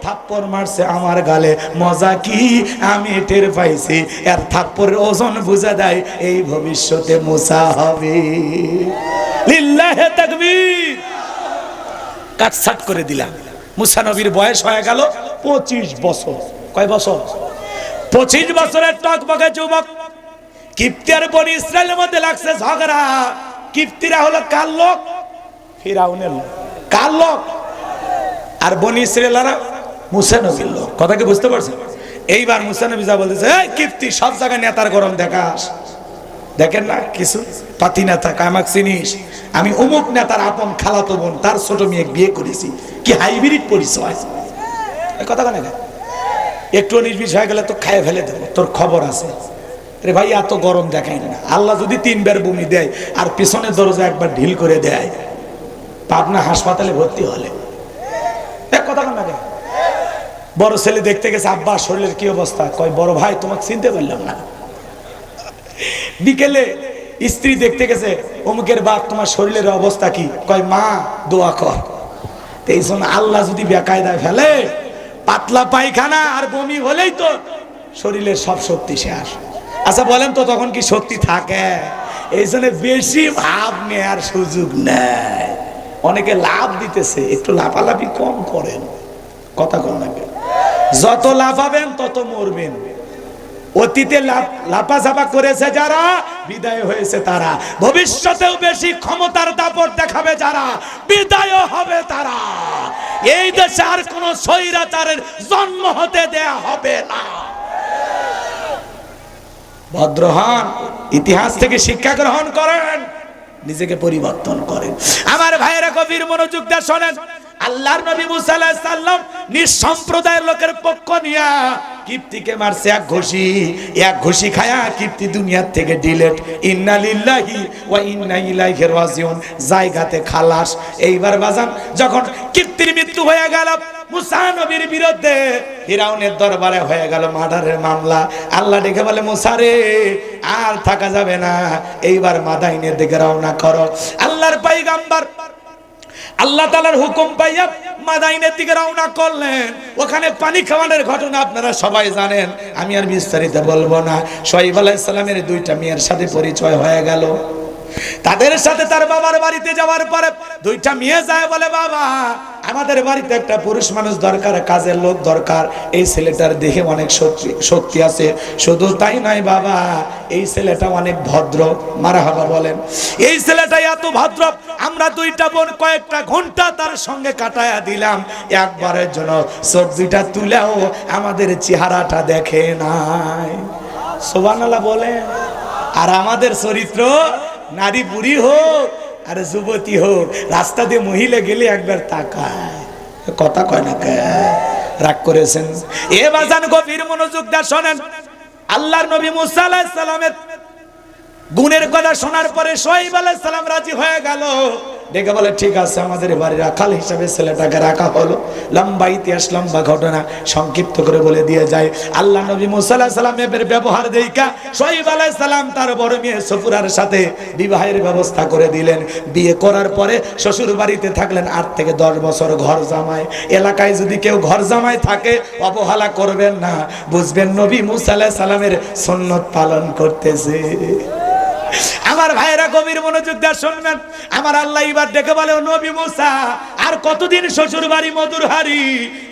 থাপ্পড় মারছে আমার গালে, মজা কি আমি টের পাইছি, এর থাপ্পড়ের ওজন বুঝা দেয় এই ভবিষ্যতে মুসা হবে। লিল্লাহে তাকবীর। কাটছাট করে দিলাম। মুসা নবীর বয়স হয়ে গেল 25 বছর। কয় বছর? 25 বছরের টকবকে যুবক। কিপ্তি আর বনি ইসরায়েলের মধ্যে লাগছে ঝগড়া। কিপ্তিরা হলো কার লোক? ফিরাউনের লোক। কার লোক? আর বনি ইসরায়েলরা মুসা নবীর লোক। কথা কি বুঝতে পারছেন? এইবার মুসা নবী যা বলতেছে, এই কিপ্তি সব জায়গায় নেতার গরম দেখাস, দেখেন না কিছু পাতি নেতা, কামাক চিনিস, আমি অমুক নেতার আপন খালাতো বোন, তার ছোট মেয়ে বিয়ে করেছি, কি হাইব্রিড পরিচয়। কথা কেন একটু নির্বিষ হয়ে গেলে তো খায় ফেলে দেবো, তোর খবর আছে রে ভাই, এত গরম দেখাই না। আল্লাহ যদি 3 বার বমি দেয় আর পিছনের দরজা একবার ঢিল করে দেয়, পাবনা হাসপাতালে ভর্তি হলে কথা কেন। বড় ছেলে দেখতে গেছে আব্বা শরীরের কি অবস্থা, কয় বড় ভাই তোমাকে চিনতে পারলাম না। বিকেলে স্ত্রী দেখতে গেছে, অমুকের বাপ তোমার শরীরের অবস্থা কি, কয় মা দোয়া কর। এই জন্য আল্লাহ যদি বেকায়দায় ফেলে, পাতলা পায়খানা আর বমি হলেই তো শরীরের সব শক্তি শেষ। আচ্ছা বলেন তো তখন কি শক্তি থাকে? এই জন্য বেশি ভাব নেয়ার সুযোগ নেই। অনেকে লাভ দিতেছে, একটু লাফালাফি কম করেন। কথা কম নাকি? যত লাফাবেন তত মরবেন। অতীতে লাফাঝাপা করেছে যারা, বিদায় হয়েছে তারা। ভবিষ্যতেও বেশি ক্ষমতার দাপট দেখাবে যারা, বিদায় হবে তারা। এই দেশে আর কোন স্বৈরাচারের জন্ম হতে দেয়া হবে না। ভদ্র হন, ইতিহাস থেকে শিক্ষা গ্রহণ করেন, নিজেকে পরিবর্তন করেন। আমার ভাইয়েরা গভীর মনোযোগ দিয়ে শোনেন। আল্লাহর নবী মুসা আলাইহিস সালাম নিজ সম্প্রদায়ের লোকের পক্ষ নিয়া কিপ্তিকে মারছে এক ঘুষি খায়া কিপ্তি দুনিয়ার থেকে ডিলেট। ইন্না লিল্লাহি ওয়া ইন্না ইলাইহি রাজিউন, জায়গাতে খালাস। এইবার বাজান যখন কিপ্তির মৃত্যু হয়ে গেল, মুসা নবীর বিরুদ্ধে ফিরাউনের দরবারে হয়ে গেল মার্ডারের মামলা। আল্লাহ ডেকে বলে মুসা রে আর থাকা যাবে না, এইবার মাদাইনের দিকে রওনা করো। আল্লাহর পয়গম্বর আল্লাহ তাআলার হুকুম পাইয়া মাদাইনের দিকে রওনা করলেন। ওখানে পানি খাওয়ানোর ঘটনা আপনারা সবাই জানেন, আমি আর বিস্তারিত বলবো না। শুআয়ব আলাইহিস সালামের 2টা মেয়ের সাথে পরিচয় হয়ে গেল। তাদের সাথে তার বাবার বাড়িতে যাওয়ার পরে 2টা মেয়ে যায়, বলে বাবা আমাদের বাড়িতে একটা পুরুষ মানুষ দরকার, কাজের লোক দরকার। এই ছেলেটার দেখে অনেক শক্তি আছে, শুধু তাই নয় বাবা এই ছেলেটা অনেক ভদ্র। মারহাবা বলেন। এই ছেলেটা এত ভদ্র, আমরা 2টা বোন কয়েকটা ঘন্টা তার সঙ্গে কাটায়া দিলাম, একবারের জন্য চোখ 2টা তুলেও আমাদের চেহারাটা দেখে নাই। সুবহানাল্লাহ বলেন। আর আমাদের চরিত্র, নারী বুড়ি হোক আর যুবতী হোক, রাস্তা দিয়ে মহিলা গেলে একবার তাকায়, কথা কয় না। রাগ করেছেন? এ বাজান গভীর মনোযোগ দিয়ে শোনেন। আল্লাহর নবী মুসা আলাইহিস সালামের গুণের কথা শোনার পরে শুআয়ব আলাইহিস সালাম রাজি হয়ে গেল। ডেকে বলে ঠিক আছে, আমাদের বাড়ির রাখাল হিসাবে ছেলেটাকে রাখা হলো। লম্বা ইতিহাস, লম্বা ঘটনা সংক্ষিপ্ত করে বলে দিয়ে যায়। আল্লাহ নবী মুসা আলাইহিস সালামের ব্যবহার দেখা শুআয়ব আলাইহিস সালাম তার বড় মেয়ে সফুরার সাথে বিবাহের ব্যবস্থা করে দিলেন। বিয়ে করার পরে শ্বশুর বাড়িতে থাকলেন 8 থেকে 10 বছর ঘর জামাই। এলাকায় যদি কেউ ঘর জামাই থাকে অবহেলা করবেন না, বুঝবেন নবী মুসা আলাইহিস সালামের সুন্নাত পালন করতেছে। আমার ভাইরা গভীর মনোযোগ দিয়ে শুনবেন। আমার আল্লাহ এবার ডেকে বলে, নবী মুসা আর কতদিন শ্বশুর বাড়ি মধুর হারি,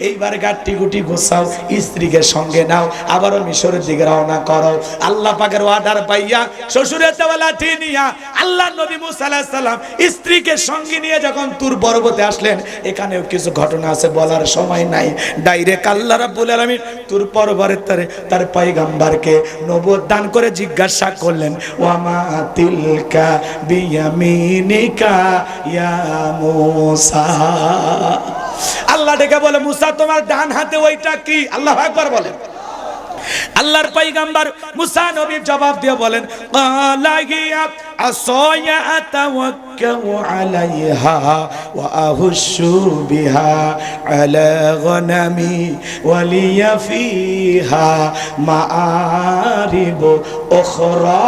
এইবার গাট্টি গুটি গোছাও, স্ত্রীকে সঙ্গে নাও, আবারও মিশরের দিকে রওনা করো। আল্লাহ পাকের অর্ডার পাইয়া শ্বশুরের দেওয়া লাঠি নিয়া আল্লাহ নবী মুসা আলাইহিস সালাম স্ত্রীকে সঙ্গে নিয়ে যখন তুর পর্বতে আসলেন, এখানেও কিছু ঘটনা আছে বলার সময় নাই। ডাইরেক্ট আল্লাহ রাব্বুল আলামিন তুর পর্বতে তার পয়গম্বরকে নবুয়ত দান করে জিজ্ঞাসা করলেন, ওয়ামা তিলকা বিয়ামিনিকা ইয়া মুসা। আল্লাহ ডেকে বলে মুসা তোমার ডান হাতে ওইটা কি? আল্লাহু আকবার বলেন। আল্লাহর পয়গম্বর মুসা নবী জবাব দিয়ে বলেন ক্বালা হিয়া আসায়া আতাওয়াক্কাউ আলাইহা ওয়া আহুশু বিহা আলা গনামি ওয়া লিয়া ফিহা মাআরিব উখরা।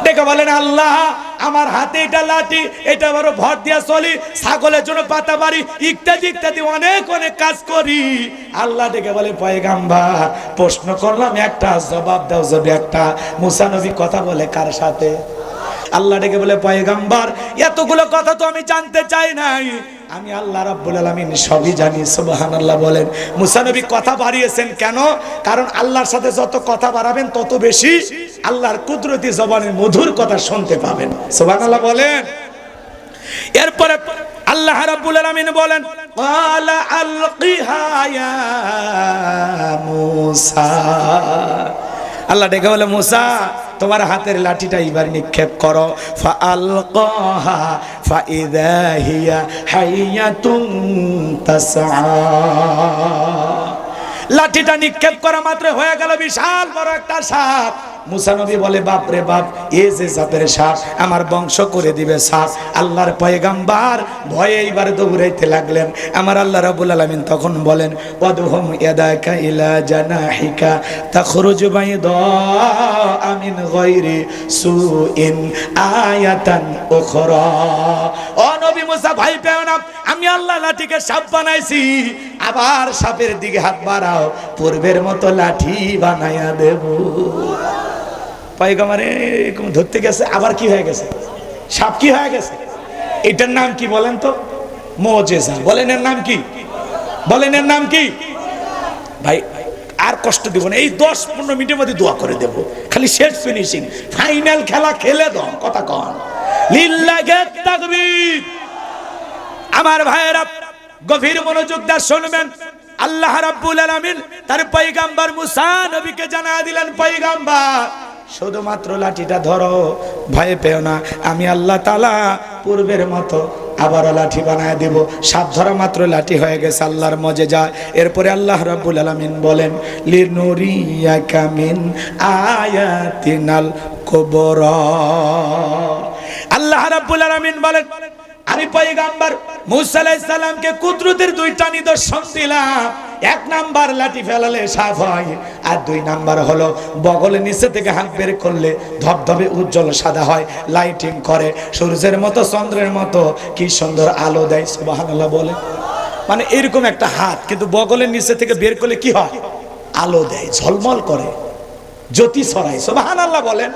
দেখে বলেন আল্লাহ আমার হাতে এটা লাঠি, এটা বড় ভর দিয়া চলি, ছাগলের জন্য পাতা বাড়ি, ইত্যাদি ইত্যাদি অনেক অনেক কাজ করি। আল্লাহ ডেকে বলে পয়গাম্বার প্রশ্ন করলাম একটা, জবাব দাও যদি একটা। মুসা নবী কথা বলে কার সাথে? আল্লাহ ডেকে বলে পয়গাম্বার এতগুলো কথা তো আমি জানতে চাই নাই, আমি আল্লাহ রাব্বুল আলামিন সবই জানি। সুবহানাল্লাহ বলেন। মুসা নবী কথা বাড়িয়েছেন কেন? কারণ আল্লাহর সাথে যত কথা বাড়াবেন তত বেশি আল্লাহর কুদরতি জবানের মধুর কথা শুনতে পাবেন। সুবহানাল্লাহ বলেন। এরপরে আল্লাহ রাব্বুল আলামিন বলেন ক্বালা আলকিহা ইয়া মুসা। আল্লাহ ডেকে বলে মুসা তোমার হাতের লাঠিটা এবার নিক্ষেপ করো। ফাআলকাহা ফাইযা হিয়া হাইয়াতুন তাসআ। লাঠিটা নিক্ষেপ করা মাত্র হয়ে গেল বিশাল বড় একটা সাপ। মুসা নবী বলে বাপ রে বাপ, এই যে সাপের সাপ আমার বংশ করে দিবে সাপ। আল্লাহর পয়গাম্বার ভয়ে এইবার দৌড়াইতে লাগলেন। আমার আল্লাহ রাব্বুল আলামিন তখন বলেন ওয়াদহুম ইয়াদাকা ইলা জানাহিকা তাখরুজু বাইদা মিন গায়রি সুইন আয়াতান উখরা। ও নবী মুসা ভয় পেও না, আমি আল্লাহ লাঠিকে সাপ বানাইছি, আবার সাপের দিকে হাত বাড়াও, পূর্বের মতো লাঠি বানাইয়া দেব। পয়গম্বরে এরকম ধরতে গেছে, আবার কি হয়ে গেছে? সাপ কি হয়ে গেছে? এটার নাম কি বলেন তো? মুজিজা। বলেন এর নাম কি? বলেন এর নাম কি? ভাই আর কষ্ট দিব না, এই 10-15 মিনিটের মধ্যে দোয়া করে দেব, খালি শেষ ফিনিশিং, ফাইনাল খেলা খেলে দাও। কথা কন লিল্লাহি তাকবীর। আমার ভাইয়েরা গভীর মনোযোগ দিয়ে শুনবেন। আল্লাহ রাব্বুল আলামিন তার পয়গম্বর মুসা নবীকে জানায়া দিলেন পয়গম্বর শুধুমাত্র লাঠিটা ধরো, ভয় পেও না, আমি আল্লাহ তাআলা পূর্বের মতো আবার লাঠি বানায় দেব। সাপ ধরা মাত্র লাঠি হয়ে গেছে, আল্লাহর মুজিজা। এরপরে আল্লাহ রাব্বুল আলামিন বলেন লিনুরিয়াকা মিন আয়াতিনাল কুবরা। আল্লাহ রাব্বুল আলামিন বলেন আমি পয়গম্বর মুসা আলাইহিস সালামকে কুদরতের দুইটা নিদর্শন দিলাম। এক নাম্বার লাঠি ফেলালে সাপ হয়, আর 2 নাম্বার হলো বগলের নিচে থেকে হাত বের করলে ধবধবে উজ্জ্বল সাদা হয়, লাইটিং করে, সূর্যের মতো চন্দ্রের মতো কি সুন্দর আলো দেয়। সুবহানাল্লাহ বলে। মানে এরকম একটা হাত, কিন্তু বগলের নিচে থেকে বের করলে কি হয়? আলো দেয়, ঝলমল করে, জ্যোতি ছড়ায়। সুবহানাল্লাহ বলেন।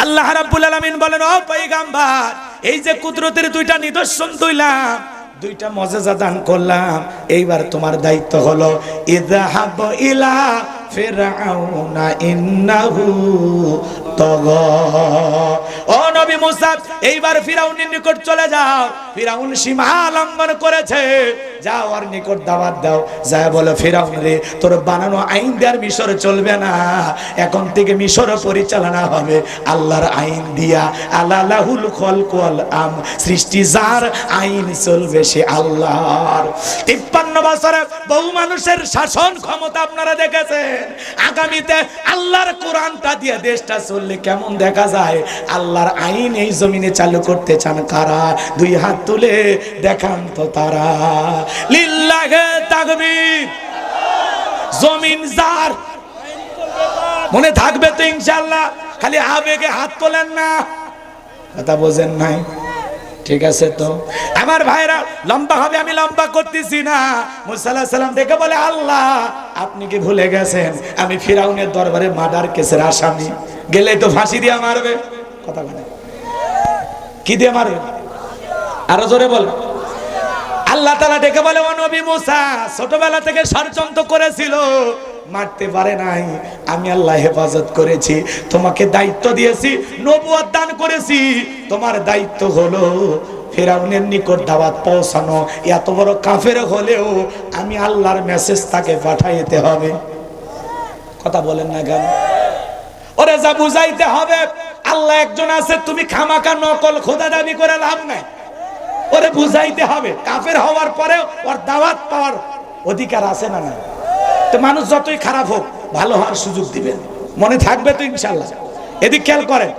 আল্লাহ রাব্বুল আলামিন বলেন ও পয়গম্বর এই যে কুদরতের 2টা নিদর্শন দিলাম, 2টা মুজিজা দান করলাম, এইবার তোমার দায়িত্ব হলো ইযহাব ইলা ফিরআউনা ইন্নাহু তাগা। ও নবী মুসা এইবার ফিরআউনের নিকট চলে যাও, ফিরআউন সীমা লঙ্ঘন করেছে, যাও আর নিকট দাওয়াত দাও, যায় বলো ফিরআউন রে তোর বানানো আইন দেয়ার মিশর চলবে না, এখন থেকে মিশর পরিচালনা হবে আল্লাহর আইন দিয়া। আলালাহুল খলক ওয়াল আম, সৃষ্টি যার আইন চলবে সে আল্লাহর। 53 বছরে বহু মানুষের শাসন ক্ষমতা আপনারা দেখেছেন, আগামীতে আল্লাহর কোরআনটা দিয়ে দেশটা চললে কেমন দেখা যায়। আল্লাহর আইন এই জমিনে চালু করতে চান কারা? 2 হাত তুলে দেখান তো তারা। লিল্লাহি তাকবীর। জমিন যার, মনে থাকবে তো ইনশাআল্লাহ, খালি আবেগে হাত তোলেন না। কথা বোঝেন নাই? ঠিক আছে তো আমার ভাইরা, লম্বা হবে, আমি লম্বা করতেছি না। মুসা আলাইহিস সালাম দেখে বলে আল্লাহ আপনি কি ভুলে গেছেন আমি ফিরআউনের দরবারে মার্ডার কেসের আসামি, গেলে তো ফাঁসি দিয়ে মারবে। কথা বলে কি দিয়ে মারবে? আরো জোরে বল। আল্লাহ তাআলা ডেকে বলে ও নবী মুসা ছোটবেলা থেকে ষড়যন্ত্র করেছিল, মারতে পারে নাই, আমি আল্লাহ হেফাজত করেছি, তোমাকে দায়িত্ব দিয়েছি, নবুয়ত দান করেছি, তোমার দায়িত্ব হলো ফিরআউনের নিকট দাওয়াত পৌঁছানো। এত বড় কাফের হলেও আমি আল্লাহর মেসেজ তাকে পাঠাইতে হবে। কথা বলেন না কেন? ওরে যা বুঝাইতে হবে আল্লাহ একজন আছে, তুমি খামাকা নকল খোদা দাবি করে লাভ নাই, ওরে বুঝাইতে হবে। কাফের হওয়ার পরেও ওর দাওয়াত পাওয়ার অধিকার আছে না? না তো মানুষ যতই খারাপ হোক ভালো হওয়ার সুযোগ দিবেন, মনে থাকবে তো ইনশাআল্লাহ। এদিক খেয়াল করেন,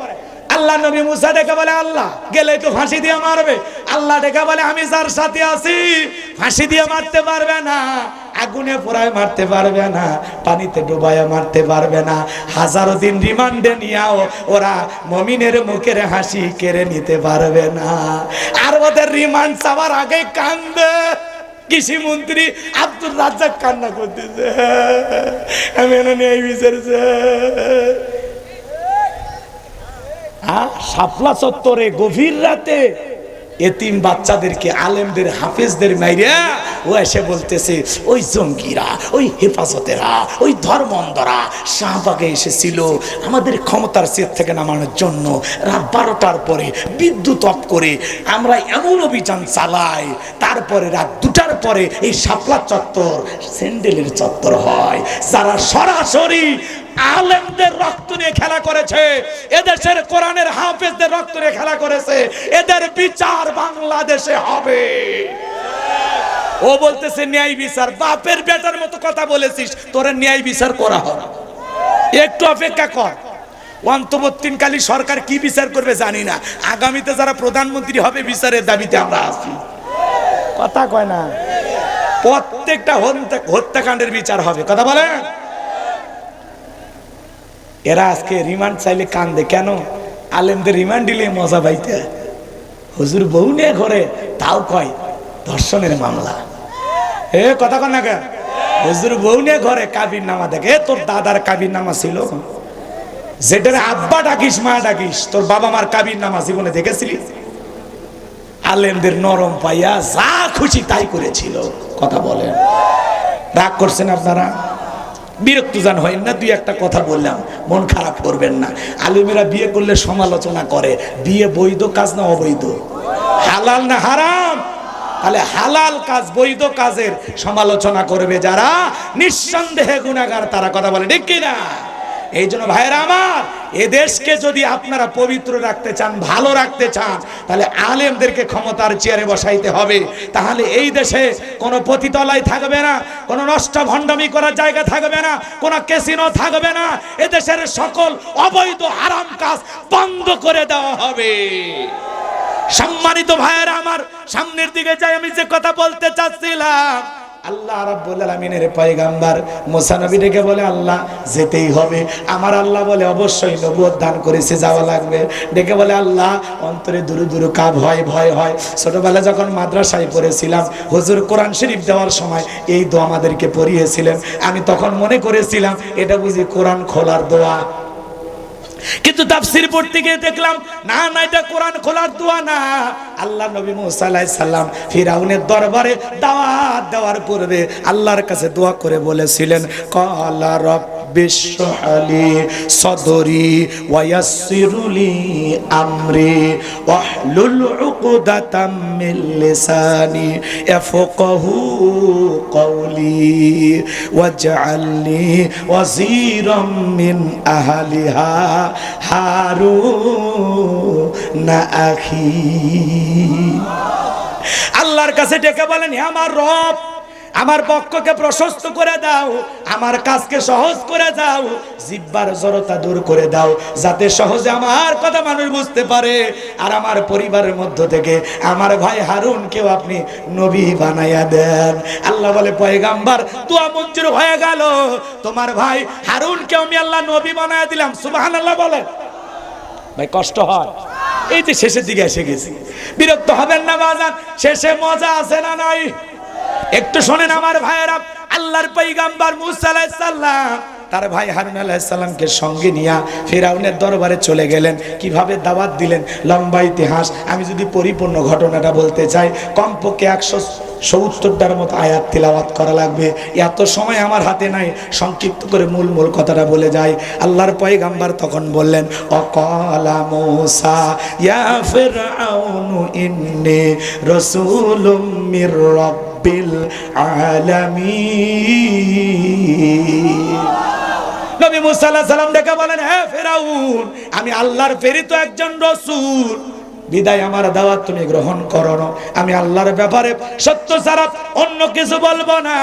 আল্লাহ নবী মুসা ডেকে বলে আল্লাহ গেলে তো ফাঁসি দিয়ে মারবে। আল্লাহ ডেকে বলে আমি যার সাথে আছি ফাঁসি দিয়ে মারতে পারবে না, আগুনে পোড়ায় মারতে পারবে না, পানিতে ডুবায় মারতে পারবে না, হাজারো দিন রিমান্ডে নিয়েও ওরা মুমিনের মুখের হাসি কেড়ে নিতে পারবে না। আর ওদের রিমান্ড চাওয়ার আগে কান্দে কৃষি মন্ত্রী আব্দুর রাজ্জাক কান্না করতেছে, আমি এই বিচারছে। শাপলা চত্বরে গভীর রাতে এতিম বাচ্চাদেরকে, আলেমদের, হাফেজদের মাইরা ও এসে বলতেছে ওই জঙ্গিরা, ওই হেফাজতেরা, ওই ধর্মন্ধরা শাহবাগে এসেছিল আমাদের ক্ষমতার সেট থেকে নামানোর জন্য। রাত 12টার পরে বিদ্যুৎ অফ করে আমরা এমন অভিযান চালাই, তারপরে রাত 2টার পরে এই শাপলা চত্বর স্যান্ডেলের চত্বর হয়। যারা সরাসরি আলেমদের রক্ত নিয়ে খেলা করেছে, এদেশের কোরআনের হাফেজদের রক্ত নিয়ে খেলা করেছে, এদের বিচার বাংলাদেশে হবে। ও বলতেছে ন্যায় বিচার, বাপের বেটার মতো কথা বলেছিস, তোর ন্যায় বিচার করা হবে, একটু অপেক্ষা কর। অন্তর্বর্তীকালীন সরকার কি বিচার করবে জানি না, আগামীতে যারা প্রধানমন্ত্রী হবে বিচারের দাবিতে আমরা আছি। কথা কয় না, প্রত্যেকটা হত্যাকাণ্ডের বিচার হবে, কথা বলেন। এরা আজকে রিমান্ড চাইলে কান্দে কেন? আলেমদের রিমান্ড দিলে মজা পাইতে, হুজুর বউ নিয়ে ঘরে, তাও কয় ধর্ষণের মামলা। এ কথা কন না, হুজুর বউ নিয়ে ঘরে কাবির নামা দেখে, তোর দাদার কাবির নামা ছিল, যেটা আব্বা ডাকিস মা ডাকিস, তোর বাবা মার কাবির নামা জীবনে দেখেছিলি? আলেমদের নরম পাইয়া যা খুশি তাই করেছিল, কথা বলেন। রাগ করছেন আপনারা, বিরক্ত জান হয় না, দুই একটা কথা বললাম, মন খারাপ করবেন না। আলেমেরা বিয়ে করলে সমালোচনা করে, বিয়ে বৈধ কাজ না অবৈধ, হালাল না হারাম? তাহলে হালাল কাজ বৈধ কাজের সমালোচনা করবে যারা, নিঃসন্দেহে গুনাহগার তারা, কথা বলে ঠিক কিনা? এই জন্য ভাইরা আমার, এদেশকে যদি আপনারা পবিত্র রাখতে চান, ভালো রাখতে চান, তাহলে আলেমদেরকে ক্ষমতার চেয়ারে বসাইতে হবে। তাহলে এই দেশে কোনো পতিতালয় থাকবে না, কোনো নষ্ট ভণ্ডামি করার জায়গা থাকবে না, কোনো ক্যাসিনো থাকবে না, এদেশের সকল অবৈধ হারাম কাজ বন্ধ করে দেওয়া হবে। সম্মানিত ভাইয়েরা আমার, সামনের দিকে যাই, আমি যে কথা বলতে চাচ্ছিলাম, আল্লাহ রাব্বুল আলামিনের পয়গাম্বর মুসা নবী ডেকে বলে আল্লাহ যেতেই হবে। আমার আল্লাহ বলে অবশ্যই নবুয়ত দান করেছে, যাওয়া লাগবে। ডেকে বলে আল্লাহ অন্তরে দুরু দুরু কাব হয়, ভয় হয়। ছোটবেলা যখন মাদ্রাসায় পড়েছিলাম, হুজুর কোরআন শরীফ দেওয়ার সময় এই দোয়া আমাদেরকে পড়িয়েছিলেন, আমি তখন মনে করেছিলাম এটা বুঝি কোরআন খোলার দোয়া, কিন্তু তাফসীর পড়তে গিয়ে দেখলাম না না, এটা কোরআন খোলার দোয়া না। আল্লাহ নবী মুসা আলাইহিস সালাম ফিরাউনের দরবারে দাওয়াত দেওয়ার পূর্বে আল্লাহর কাছে দোয়া করে বলেছিলেন, ক্বালা রাব্বিশরাহ লি সাদরি ওয়া ইয়াসসিরলি আমরি ওয়াহলুল উকদাতাম মিন লিসানি ইয়াফকাহু কওলি ওয়াজআলনি ওয়াজিরাম মিন আহলিহা হারুন আখি। আল্লাহর কাছে ডেকে বলেন, হে আমার রব, আমার পক্ষকে প্রশস্ত করে দাও, আমার কাজকে সহজ করে দাও, জিহ্বার জড়তা দূর করে দাও, যাতে সহজে আমার কথা মানুষ বুঝতে পারে। আর আমার পরিবারের মধ্য থেকে আমার ভাই হারুনকেও আপনি নবী বানাইয়া দেন। আল্লাহ বলে পয়গাম্বর দোয়া মঞ্জুর হয়ে গেল, তোমার ভাই হারুনকেও আমি আল্লাহ নবী বানাইয়া দিলাম। সুবহানাল্লাহ বলেন। ভাই কষ্ট হয়, এই যে শেষের দিকে এসে গেছি, বিরক্ত হবেন না বাজান, শেষে মজা আছে না নাই? একটু শোনেন আমার ভাইয়েরা, আল্লাহর পয়গাম্বর মুসা আলাইহিস সালাম তার ভাই হারুন আলাইহিস সালামকে সঙ্গে নিয়ে ফিরাউনের দরবারে চলে গেলেন। কিভাবে দাওয়াত দিলেন লম্বা ইতিহাস, আমি যদি পরিপূর্ণ ঘটনাটা বলতে চাই কমপক্ষে 170টার মতো আয়াত তিলাওয়াত করা লাগবে, এত সময় আমার হাতে নাই, সংক্ষিপ্ত করে মূল কথাটা বলে যাই। আল্লাহর পয়গাম্বর তখন বললেন, অকালা মুসা ইয়া ফিরআউনু ইন্নী রাসূলুম মির রাব্বিল আলামিন। নবী মুসা আলাইহিস সালাম ডেকে বলেন, হে ফিরাউন, আমি আল্লাহর প্রেরিত একজন রাসূল, বিদায় আমার দাওয়াত তুমি গ্রহণ করো না। আমি আল্লাহর ব্যাপারে সত্য ছাড়া অন্য কিছু বলবো না।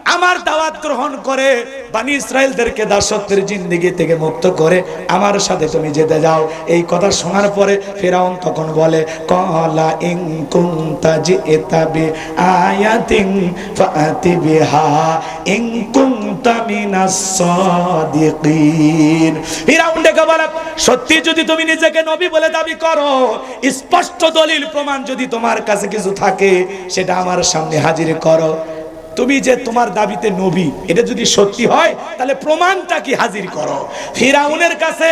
আমার দাওয়াত গ্রহণ করে বনি ইসরাইলদেরকে দাসত্বের জিন্দেগি থেকে মুক্ত করে আমার সাথে তুমি যেতে যাও। এই কথা শোনার পরে ফিরআউন তখন বলে ক্বালা ইন কুনতা জিতা বি আয়াতিন ফাতি বিহা ইন কুনতা মিনাস সাদিকিন। ফিরআউন ডেকে বলে সত্যি যদি তুমি নিজেকে নবী বলে দাবি করো, স্পষ্ট দলিল প্রমাণ যদি তোমার কাছে কিছু থাকে সেটা আমার সামনে হাজির করো। তুমি যে তোমার দাবিতে নবী এটা যদি সত্যি হয় তাহলে প্রমাণটা কি হাজির করো। ফিরআউনের কাছে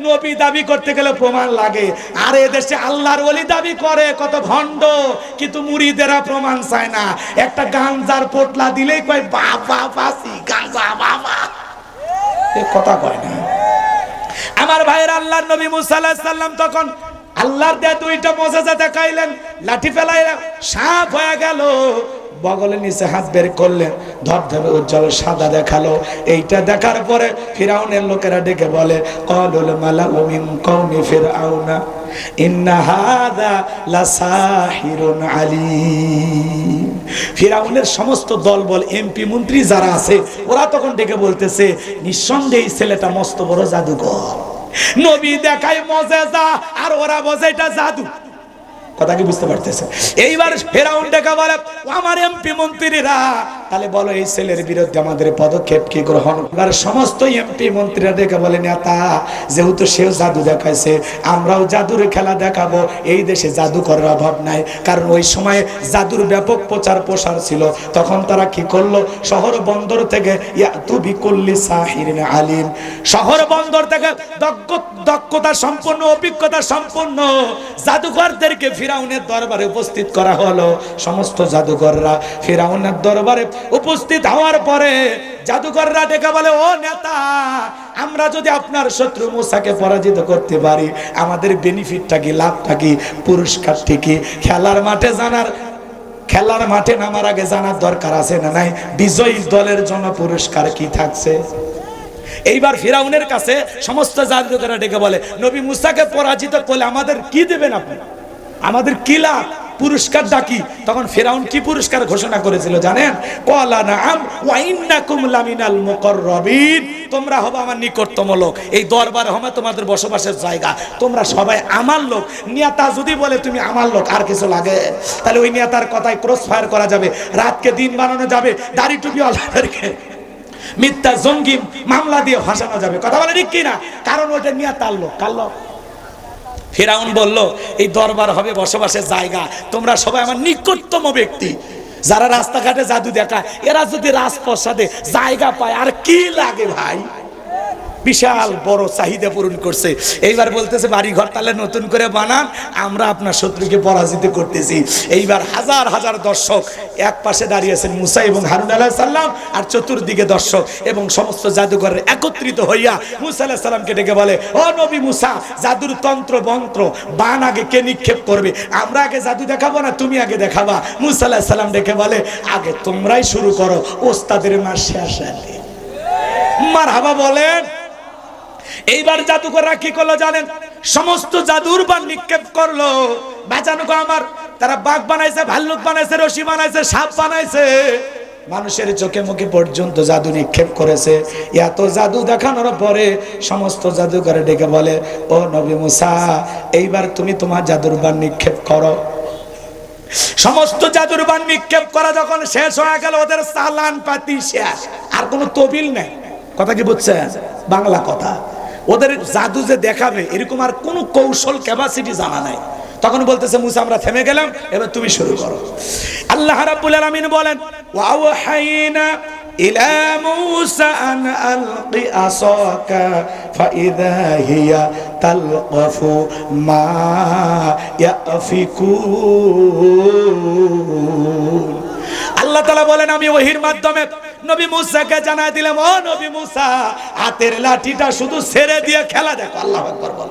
নবী দাবি করতে গেলে প্রমাণ লাগে, আর এদেশে আল্লাহর ওলি দাবি করে কত ভণ্ড, কিন্তু মুরিদেরা প্রমাণ চায় না। একটা গাঞ্জার পোটলা দিলেই কয় বাবা ফাসি গাঞ্জা বাবা, এ কথা কয় না। আমার ভাইয়ের আল্লাহর নবী মুসা আলাইহিস সালাম তখন আল্লাহর দেয়া দুইটা মুজিজা দেখাইলেন, লাঠি ফেলাইলেন সাপ হয়ে গেল, বগলের নিচে হাত বের করলেন, ধবধবে উজ্জ্বল সাদা দেখালো। এইটা দেখার পরে ফিরআউনের লোকেরা ডেকে বলে ক্বালুল মালাউ মিন কওমি ফিরআউনা ইন্না হাযা লাসাহিরুন আলীম। ফিরআউনের সমস্ত দলবল এমপি মন্ত্রী যারা আছে ওরা তখন ডেকে বলতেছে নিঃসন্দেহে ছেলেটা মস্ত বড় জাদুকর, নবী দেখায় মুজিজা আর ওরা বলে এটা জাদু। কথা কি বুঝতে পারতেছে? এইবার ফিরআউন ডেকে বলে আমার এমপি মন্ত্রীরা তাহলে বলো এই ছেলের বিরুদ্ধে আমাদের পদক্ষেপ কি গ্রহণ। এবার সমস্ত এমপি মন্ত্রীরা ডেকে বলে নেতা যেহেতু সেও জাদু দেখাইছে আমরাও জাদুর খেলা দেখাবো। এই দেশে জাদুকরের অভাব নাই, কারণ ওই সময় জাদুর ব্যাপক প্রচার প্রসার ছিল। তখন তারা কি করলো, শহর বন্দর থেকে ইয়াতু বিকুল্লি সাহিরিন আলিম, শহর বন্দর থেকে দক্ষতা সম্পন্ন অভিজ্ঞতা সম্পন্ন জাদুকরদেরকে ফিরআউনের দরবারে উপস্থিত করা হলো। সমস্ত জাদুকররা ফিরআউনের দরবারে উপস্থিত হওয়ার পরে জাদুকররা ডেকে বলে ও নেতা, আমরা যদি আপনার শত্রু মুসাকে পরাজিত করতে পারি আমাদের বেনিফিটটা কি, লাভটা কি, পুরস্কারটি কি? খেলার মাঠে নামার আগে জানার দরকার আছে না নাই বিজয়ী দলের জন্য পুরস্কার কি থাকছে। এইবার ফিরআউনের কাছে সমস্ত জাদুকররা ডেকে বলে নবী মুসাকে পরাজিত করলে আমাদের কি দেবেন আপনি, আমাদের কি লাভ, পুরস্কার ডাকি। তখন ফিরআউন কি পুরস্কার ঘোষণা করেছিল জানেন? ক্বালা নাআম ওয়া ইন্নাকুম লামিনাল মুকাররাবিন, তোমরা হবে আমার নিকটতম লোক, এই দরবার হবে তোমাদের বসবাসের জায়গা, তোমরা সবাই আমার লোক। নেতা যদি বলে তুমি আমার লোক আর কিছু লাগে, তাহলে ওই নেতার কথায় ক্রস ফায়ার করা যাবে, রাতকে দিন বানানো যাবে, দাড়ি টুপি ওয়ালাদেরকে মিথ্যা জঙ্গি মামলা দিয়ে ফাঁসানো যাবে। কথা বলে ঠিক কিনা? কারণ ওটা নেতার লোক। কার লোক? ফিরআউন বলল এই দরবার হবে বসবাসের জায়গা, তোমরা সবাই আমার নিকটতম ব্যক্তি। যারা রাস্তাঘাটে জাদু দেখায় এরা যদি রাজপ্রাসাদে জায়গা পায় আর কি লাগে ভাই? বিশাল বড় চাহিদা পূরণ করছে। এইবার বলতেছে বাড়ি ঘর তাহলে নতুন করে বানান, আমরা আপনার শত্রুকে পরাজিত করতেছি। এইবার হাজার হাজার দর্শক এক পাশে দাঁড়িয়েছেন মুসা এবং হারুন আলাইহিস সালাম, আর চতুর্দিকে দর্শক এবং সমস্ত জাদুঘরের একত্রিত হইয়া মুসা আলাইহিস সালামকে ডেকে বলে ও নবী মুসা, জাদুর তন্ত্র মন্ত্র বান আগে কে নিক্ষেপ করবে? আমরা আগে জাদু দেখাবো না তুমি আগে দেখাবা? মুসা আলাইহিস সালাম ডেকে বলে আগে তোমরাই শুরু করো, ওস্তাদের মার শেষ আলে। মারহাবা বলেন। এইবার জাদুকররা কি করলো জানেন? সমস্ত জাদুর বান নিক্ষেপ করলো। বাঁচানো আমার, তারা বাঘ বানাইছে, ভাল্লুক বানাইছে, রশি বানাইছে, সাপ বানাইছে, মানুষের চোখে মুখে পর্যন্ত জাদু নিক্ষেপ করেছে। এত জাদু দেখানোর পরে সমস্ত জাদুকরে ডেকে বলে ও নবী মুসা, এইবার তুমি তোমার জাদুর বান নিক্ষেপ করো। সমস্ত জাদুর বান নিক্ষেপ করা যখন শেষ হয়ে গেল ওদের চালান পাতি শেষ, আর কোনো তবিল নেই। কথা কি বুঝছেন? বাংলা কথা। ওদের জাদু যে দেখাবে এরকম আর কোনো কৌশল ক্যাপাসিটি জানা নাই। তখন বলতেছে মুসা আমরা থেমে গেলাম, এবার তুমি শুরু করো। আল্লাহ রাব্বুল আলামিন বলেন ওয়া ওয়াহাইনা ইলা মুসা আন আলকি আসাকা ফাইযা হিয়া তালকাফু মা ইয়াফিকুন। আল্লাহ তাআলা বলেন আমি ওহীর মাধ্যমে নবী মুসাকে জানাই দিলাম ও নবী মুসা, হাতের লাঠিটা শুধু ছেড়ে দিয়ে খেলা দেখো। আল্লাহু আকবার বল।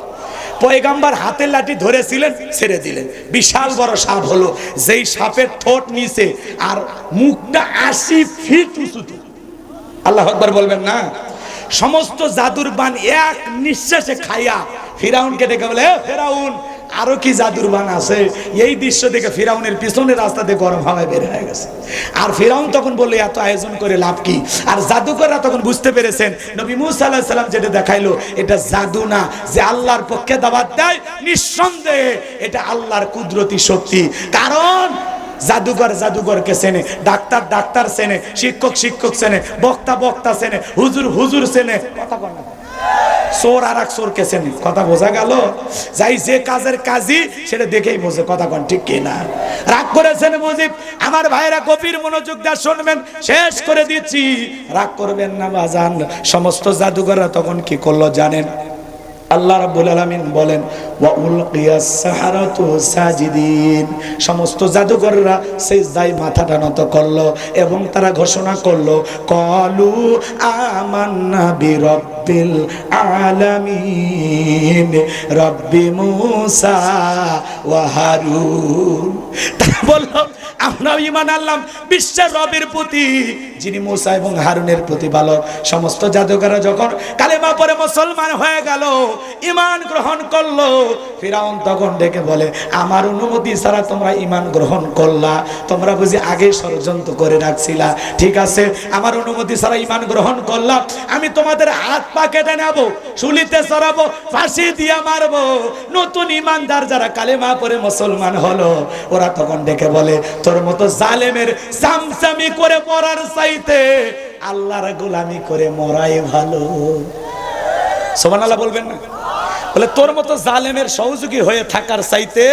পয়গম্বর হাতের লাঠি ধরেছিলেন, ছেড়ে দিলেন, বিশাল বড় সাপ হলো, যেই সাপের ঠোঁট নিচে আর মুখটা 80 ফিট উঁচু। আল্লাহু আকবার বলবেন না? সমস্ত জাদুর বান এক নিঃশ্বাসে খাইয়া ফিরাউনকে ডেকে বলে ফিরাউন আরো কি জাদুর বান আছে। এই দৃশ্য দেখে ফিরাউনের পিছনের রাস্তাতে গরম হাওয়ায় বের হয়ে গেছে। আর ফিরাউন তখন বললো এত আয়োজন করে লাভ কি। আর জাদুকররা তখন বুঝতে পেরেছেন নবী মুসা আলাইহিস সালাম যেটা দেখাইলো এটা জাদু না, যে আল্লাহর পক্ষে দাওয়াত দেয় নিঃসন্দেহে এটা আল্লাহর কুদরতি শক্তি। কারণ জাদুঘর জাদুঘরকে চেনে, ডাক্তার ডাক্তার চেনে, শিক্ষক শিক্ষক চেনে, বক্তা বক্তা চেনে, হুজুর হুজুর চেনে, কথা বল না, চোর আর এক চোরকে চেনে। কথা বোঝা গেল? যাই যে কাজের কাজই সেটা দেখেই বোঝে। কথা কন ঠিক কিনা? রাগ করেছেন মুজিব? আমার ভাইরা গভীর মনোযোগ দিয়ে শুনবেন, শেষ করে দিচ্ছি, রাগ করবেন না বাজান। সমস্ত জাদুঘররা তখন কি করলো জানেন? আল্লাহ রাব্বুল আলামিন বলেন ওয়া উলকিয়াস সাহারাতু সাজিদিন, সমস্ত জাদুকররা সিজদায় মাথাটা নত করলো এবং তারা ঘোষণা করলো ক্বালু আমান্না বিরাব্বিল আলামিন রব্বি মূসা ওয়া হারুন। তারা বলল আমরা ঈমান আনলাম বিশ্বের রবের প্রতি যিনি মূসা এবং হারুনের প্রতিপালক। সমস্ত জাদুকররা যখন কালেমা পড়ে মুসলমান হয়ে গেল, ঈমান গ্রহণ করলো, ফিরাউন তখন ডেকে বলে আমার অনুমতি ছাড়া তোমরা ঈমান গ্রহণ করলা, তোমরা বুঝি আগে ষড়যন্ত্র করে রাখছিলা। ঠিক আছে, আমার অনুমতি ছাড়া ঈমান গ্রহণ করলা, আমি তোমাদের হাত পা কেটে নেব, শুলিতে চড়াবো, ফাঁসি দিয়ে মারবো। নতুন ঈমানদার যারা কালেমা পড়ে মুসলমান হলো, ওরা তখন ডেকে বলে তোর মতো জালেমের চামচামি করে মরার চাইতে আল্লাহর গোলামি করে মরাই ভালো। সুবহানাল্লাহ বলবেন না? বলে তোর মতো জালেমের সহযোগী হয়ে থাকার চাইতে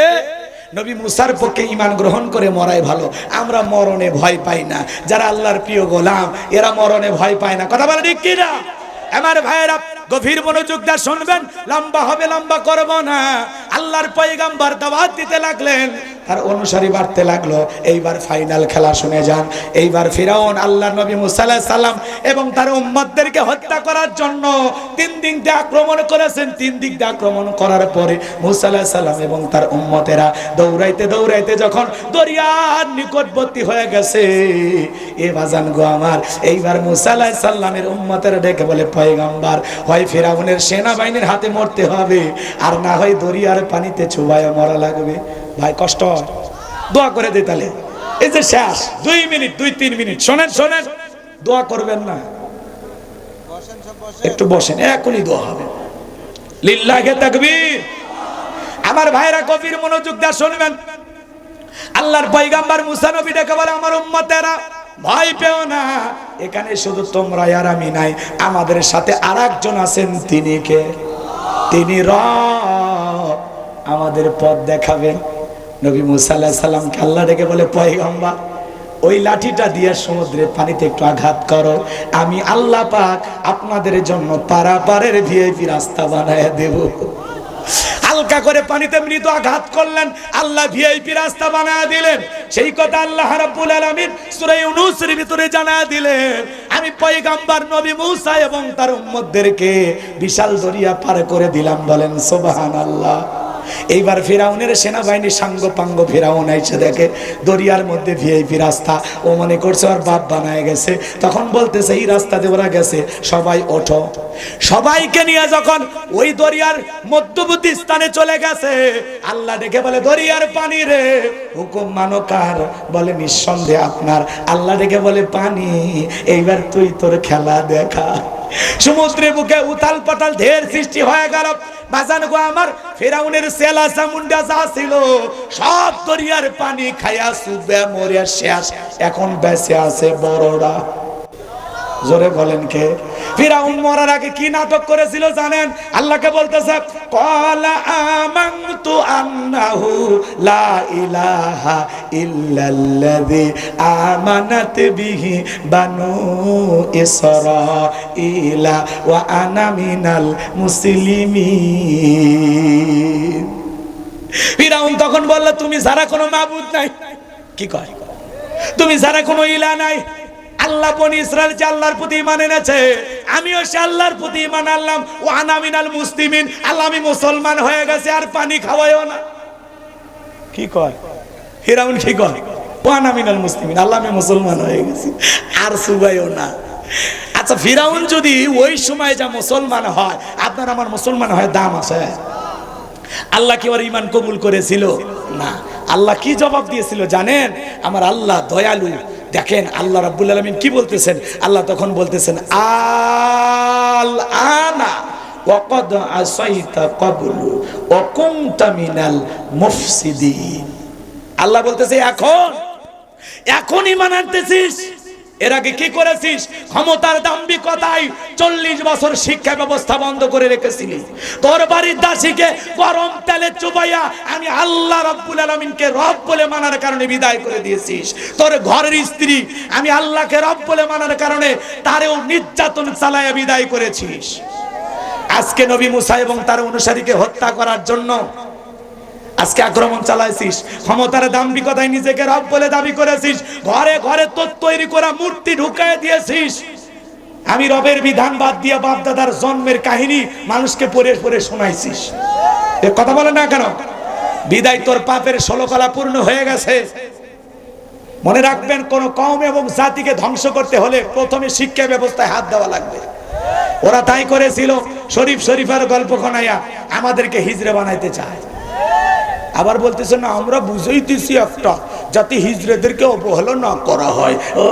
নবী মুসার পক্ষে ঈমান গ্রহণ করে মরাই ভালো। আমরা মরণে ভয় পাই না, যারা আল্লাহর প্রিয় গোলাম এরা মরণে ভয় পায় না। কথা বলে ঠিক কিনা? আমার ভাইয়েরা গভীর মনোযোগ দিয়ে শুনবেন, লম্বা হবে লম্বা করব না। আল্লাহর পয়গম্বর দাওয়াত দিতে লাগলেন, তার অনুসারী বাড়তে লাগলো। এইবার ফাইনাল খেলা শুনে যান। এইবার ফিরাউন আল্লাহর নবী মুসা আলাইহিস সালাম এবং তার উম্মতদেরকে হত্যা করার জন্য তিন দিক দিয়ে আক্রমণ করেছেন। তিন দিক দিয়ে আক্রমণ করার পরে মুসা আলাইহিস সালাম এবং তার উম্মতেরা দৌড়াইতে দৌড়াইতে যখন দরিয়ার নিকটবর্তী হয়ে গেছে, এ বাজান গো আমার, এইবার মুসা আলাইহিস সালামের উম্মতেরা ডেকে বলে পয়গম্বর হয় ফিরাউনের সেনাবাহিনীর হাতে মরতে হবে, আর না হয় দরিয়ার পানিতে চুবায় মরা লাগবে। ভাই কষ্ট হয়, দোয়া করে দে তাহলে। এই যে শেষ 2 মিনিট 2-3 মিনিট শোনেন শোনেন, দোয়া করবেন না, একটু বসেন, এখনই দোয়া হবে। লিল্লাহি তাকবীর। আমার ভাইরা গভীর মনোযোগ দিয়ে শুনবেন, আল্লাহর পয়গম্বর মুসা নবী ডেকে বলে আমার উম্মতেরা ভয় পেও না, এখানে শুধু তোমরা আর আমি নাই, আমাদের সাথে আরেকজন আছেন। তিনি কে? তিনি রব, আমাদের পথ দেখাবেন। নবী মুসা আলাইহিস সালামকে আল্লাহ ডেকে বলে পয়গম্বর ওই লাঠিটা দিয়ে সমুদ্রের পানিতে একটু আঘাত করো, আমি আল্লাহ পাক আপনাদের জন্য পারাপারের ভিআইপি রাস্তা বানায় দেব। হালকা করে পানিতে মৃদু আঘাত করলেন, আল্লাহ ভিআইপি রাস্তা বানায় দিলেন। সেই কথা আল্লাহ রাব্বুল আলামিন সূরা ইউনূসের ভিতরে জানায় দিলেন, আমি পয়গম্বর নবী মুসা এবং তার উম্মতদেরকে বিশাল দরিয়া পার করে দিলাম। বলেন সুবহানাল্লাহ। এইবার ফিরাউনের সেনাবাহিনী সাঙ্গ পাঙ্গ ফিরাউন আইছে দেখে দরিয়ার মধ্যে ভিআইপি রাস্তা, ও মনে করছে আর বাপ বানায় গেছে। তখন বলতেছে এই রাস্তাতে ওরা গেছে, সবাই ওঠো। সবাইকে নিয়ে যখন ওই দরিয়ার মধ্যবর্তী স্থানে চলে গেছে, আল্লাহ ডেকে বলে দরিয়ার পানি রে হুকুম মানো কার? বলে নিঃসন্দেহে আপনার। আল্লাহ ডেকে বলে পানি, এইবার তুই তোর খেলা দেখা। সমুদ্রের বুকে উথাল পাতাল ঢের সৃষ্টি হয়ে গেল। বাজান গো আমার, ফিরাউনের সেলা চামুন্ডা যা ছিল সব দরিয়ার পানি খায়া সুবে মরে শেষ। এখন বেঁচে আছে বড়রা। জোরে বলেন কে? ফিরাউন মরার আগে কি নাটক করেছিল জানেন? আল্লাহকে বলতেছে ক্বালা আমানতু আন্নাহু লা ইলাহা ইল্লাল্লাযী আমানাত বিহি বানু ইসরাঈলা ওয়া আনা মিনাল মুসলিমিন। ফিরাউন তখন বলল তুমি যারা কোনো মাবুদ নাই, কি কয়, তুমি যারা কোনো ইলাহ নাই, আল্লাহ বনি ইসরাইল যে আল্লাহর প্রতি ঈমান এনেছে, আমিও সে আল্লাহর প্রতি ঈমান আনলাম। ও আনা মিনাল মুসলিমিন, আল্লাহ আমি মুসলমান হয়ে গেছে, আর পানি খাওয়াইও না। কি কয় ফিরাউন? কি কয়? ও আনা মিনাল মুসলিমিন, আল্লাহ আমি মুসলমান হয়ে গেছি, আর সুবাইও না। আচ্ছা, ফিরাউন যদি ওই সময় যা মুসলমান হয়, আপনার আমার মুসলমান হয় দাম আছে? আল্লাহ কি ওর ঈমান কবুল করেছিল না? আল্লাহ কি জবাব দিয়েছিল জানেন? আমার আল্লাহ দয়ালু। দেখেন আল্লাহ রাব্বুল আলামিন কি বলতেছেন, আল্লাহ তখন বলতেছেন আল আনা ওয়াকাদ আসাইতা ক্বাবলু ওয়া কুনতা মিনাল মুফসিদিন। আল্লাহ বলতেছে এখন ঈমান আনতেছিস, এর আগে কি করেছিস? ক্ষমতার দাম্ভিকতায় 40 বছর শিক্ষা ব্যবস্থা বন্ধ করে রেখেছিলি। তোর বাড়ির দাসীকে গরম তেলে চুবাইয়া আমি আল্লাহ রাব্বুল আলামিনকে রব বলে মানার কারণে বিদায় করে দিয়েছিস। তোর ঘরের স্ত্রী আমি আল্লাহকে রব বলে মানার কারণে তারেও নির্যাতন চালায়া বিদায় করেছিস। আজকে নবী মুসা এবং তার অনুসারীকে হত্যা করার জন্য আজকে আক্রমণ চালাইছিস। ক্ষমতার দাম্ভিকতায় নিজেকে রব বলে দাবি করেছিস। ঘরে ঘরে তোর তৈরি করা মূর্তি ঢুকায় দিয়েছিস। আমি রবের বিধান বাদ দিয়ে বাপ দাদার জন্মের কাহিনী মানুষকে পড়ে পড়ে শোনাইছিস। এ কথা বলে না কেন? বিদায় তোর পাপের 16 কলা পূর্ণ হয়ে গেছে। মনে রাখবেন, কোন কওম এবং জাতিকে ধ্বংস করতে হলে প্রথমে শিক্ষা ব্যবস্থায় হাত দেওয়া লাগবে। ওরা তাই করেছিল। শরীফের গল্প শোনায়া আমাদেরকে হিজড়ে বানাইতে চায়। আবার বলতেছে না আমরা বুঝাইতেছি একটা, যাতে হিজড়েদেরকে অবহেলা না করা হয়। ও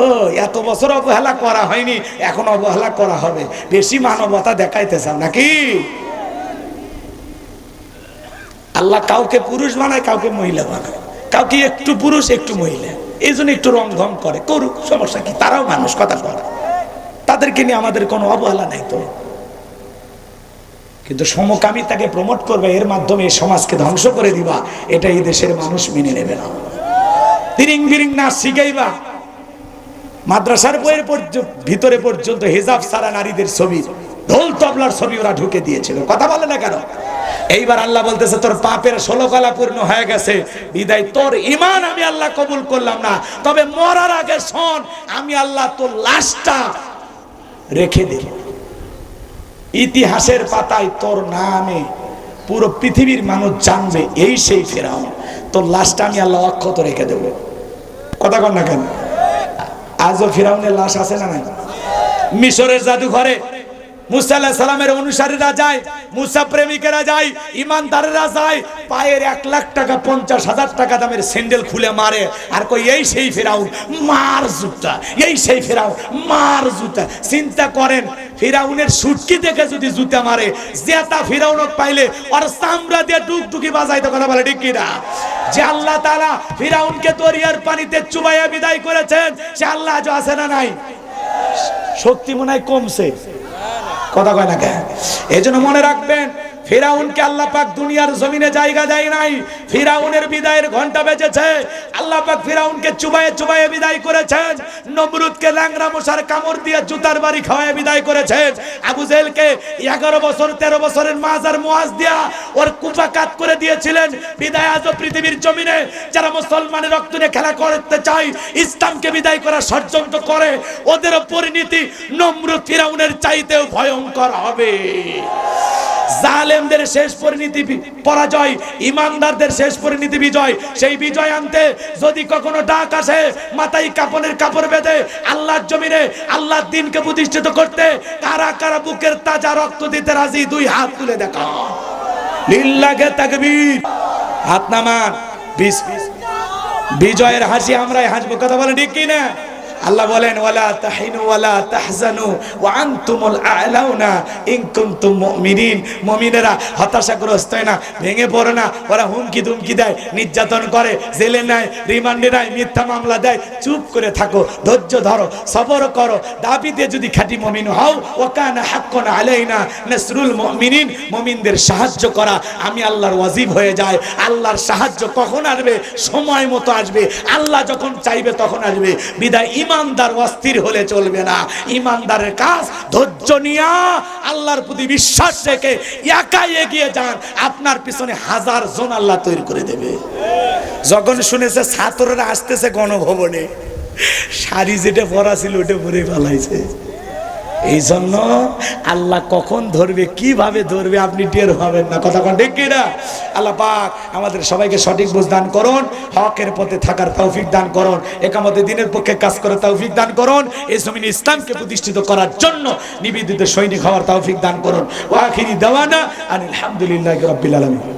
এত বছর অবহেলা করা হয়নি, এখন অবহেলা করা হবে। বেশি মানবতা দেখাইতে চাও নাকি? আল্লাহ কাউকে পুরুষ বানায়, কাউকে মহিলা বানায়, কাউকে একটু পুরুষ একটু মহিলা, এই জন্য একটু রংধং করে, করুক, সমস্যা কি? তারাও মানুষ, কথা বলে, তাদেরকে নিয়ে আমাদের কোনো অবহেলা নাই তো। কিন্তু সমকামিতাকে প্রমোট করবে, এর মাধ্যমে সমাজকে ধ্বংস করে দিবা, এটা এই দেশের মানুষ মেনে নেবে না। তিরিং বিরিং না শিখাইবা, মাদ্রাসার বইয়ের ভিতরে পর্যন্ত হিজাব ছাড়া নারীদের ছবি, ঢোল তবলার ছবি ওরা ঢুকে দিয়েছিল। কথা বলে না কেন? এইবার আল্লাহ বলতেছে তোর পাপের 16 কলা পূর্ণ হয়ে গেছে, বিদায় তোর ঈমান আমি আল্লাহ কবুল করলাম না। তবে মরার আগে শোন, আমি আল্লাহ তোর লাশটা রেখে দেব। ইতিহাসের পাতায় তোর নামে পুরো পৃথিবীর মানুষ জানবে এই সেই ফেরাউন। তোর লাশটা আমি আল্লাহ অক্ষত রেখে দেব। কথা কন না কেন? আজও ফেরাউনের লাশ আছে না নাই? মিশরের জাদুঘরে মুসা আলাইহিস সালামের অনুসারীরা যায়, মুসা প্রেমিকেরা যায়, ইমানদারেরা যায়, পায়ের 1 লাখ টাকা 50,000 টাকা দামের স্যান্ডেল খুলে মারে আর কই এই সেই ফেরাউন, মার জুতা, এই সেই ফেরাউন, মার জুতা। চিন্তা করেন, ফিরাউনের সুটকি দেখে যদি জুতা মারে, জেতা ফিরাউনক পাইলে আর চামড়া দিয়ে ডুকডুকি বাজাইতে, কথা বলে ঠিক কি না? যে আল্লাহ তাআলা ফিরাউনকে দরিয়ার পানিতে চুবাইয়া বিদায় করেছেন, সে আল্লাহ আজও আছে না নাই? শক্তি মনে হয় কমছে, কথা কয় না কেন? এজন্য মনে রাখবেন, ফিরাউনকে আল্লাহ পাক দুনিয়ার জমিনে জায়গা দেয় নাই। ফিরাউনের বিদায়ের ঘন্টা বেজেছে। আল্লাহ পাক ফিরাউনকে চুবায়ে চুবায়ে বিদায় করেছেন। নমরুদকে ল্যাংড়া মশার কামড় দিয়ে জুতার বাড়ি খাওয়ায় বিদায় করেছেন। আবু জেহেলকে 11 বছর 13 বছরের মাজার মুয়াজ দিয়া ওর কুফাকাত করে দিয়েছিলেন। বিদায় আজও পৃথিবীর জমিনে যারা মুসলমানের রক্ত নিয়ে খেলা করতে চায়, ইসলামকে বিদায় করার ষড়যন্ত্র করে, ওদেরও পরিণতি নমরুদ ফিরাউনের চাইতেও ভয়ঙ্কর হবে। জালেমদের শেষ পরিণতি পরাজয়, ইমানদারদের শেষ পরিণতি বিজয়। সেই বিজয় আনতে যদি কখনো ডাক আসে, মাথায় কাপনের কাপড় বেঁধে আল্লাহর জমিনে আল্লাহর দ্বীনকে প্রতিষ্ঠিত করতে কারা কারা বুকের তাজা রক্ত দিতে রাজি, 2 হাত তুলে দেখা। লিল্লাহি তাকবীর। হাত নামান। বিজয়ের হাসি আমরাই হাসবো, কথা বলেন ঠিক কি না? আল্লাহ বলেন ওয়ালা তাহিনু ওয়ালা তাহজানু ওয়া আনতুমুল আ'লাউনা ইন কুনতুম মুমিনিন। মুমিনেরা হতাশাগ্রস্ত হয় না, ভেঙে পড়ে না। ওরা হুমকি ধুমকি দেয়, নির্যাতন করে, জেলে নেয়, রিমান্ডে নেয়, মিথ্যা মামলা দেয়। চুপ করে থাকো, ধৈর্য ধরো, সবর করো। দাবি দিয়ে যদি খাঁটি মুমিন হও, ওয়া কানা হাক্কান আলাইনা নাসরুল মুমিনিন। মুমিনদের সাহায্য করা আমি আল্লাহর ওয়াজিব হয়ে যায়। আল্লাহর সাহায্য কখন আসবে? সময় মতো আসবে। আল্লাহ যখন চাইবে তখন আসবে। বিদায় ইমানদার অস্থির হলে চলবে না। ইমানদারের কাজ ধৈর্য নিয়া আল্লাহর প্রতি বিশ্বাস রেখে একাই এগিয়ে যান। আপনার পিছনে 1000 জন আল্লাহ তৈরি করে দেবে। যখন শুনেছে ছাত্ররা আসতেছে গণভবনে, শাড়ি যেটা পরা ছিল ওটা পরে ফেলাইছে। এই জন্য আল্লাহ কখন ধরবে, কিভাবে ধরবে আপনি টের পাবেন না, কথা কোন ঠিক কিনা? আল্লাহ পাক আমাদের সবাইকে সঠিক বুঝ দান করুন, হকের পথে থাকার তৌফিক দান করুন, একামতে দিনের পক্ষে কাজ করার তৌফিক দান করুন, এই জমিনে ইসলামকে প্রতিষ্ঠিত করার জন্য নিবেদিত সৈনিক হওয়ার তৌফিক দান করুন। ওয়া আখিরি দাওয়ানা আলহামদুলিল্লাহি রাব্বিল আলামিন।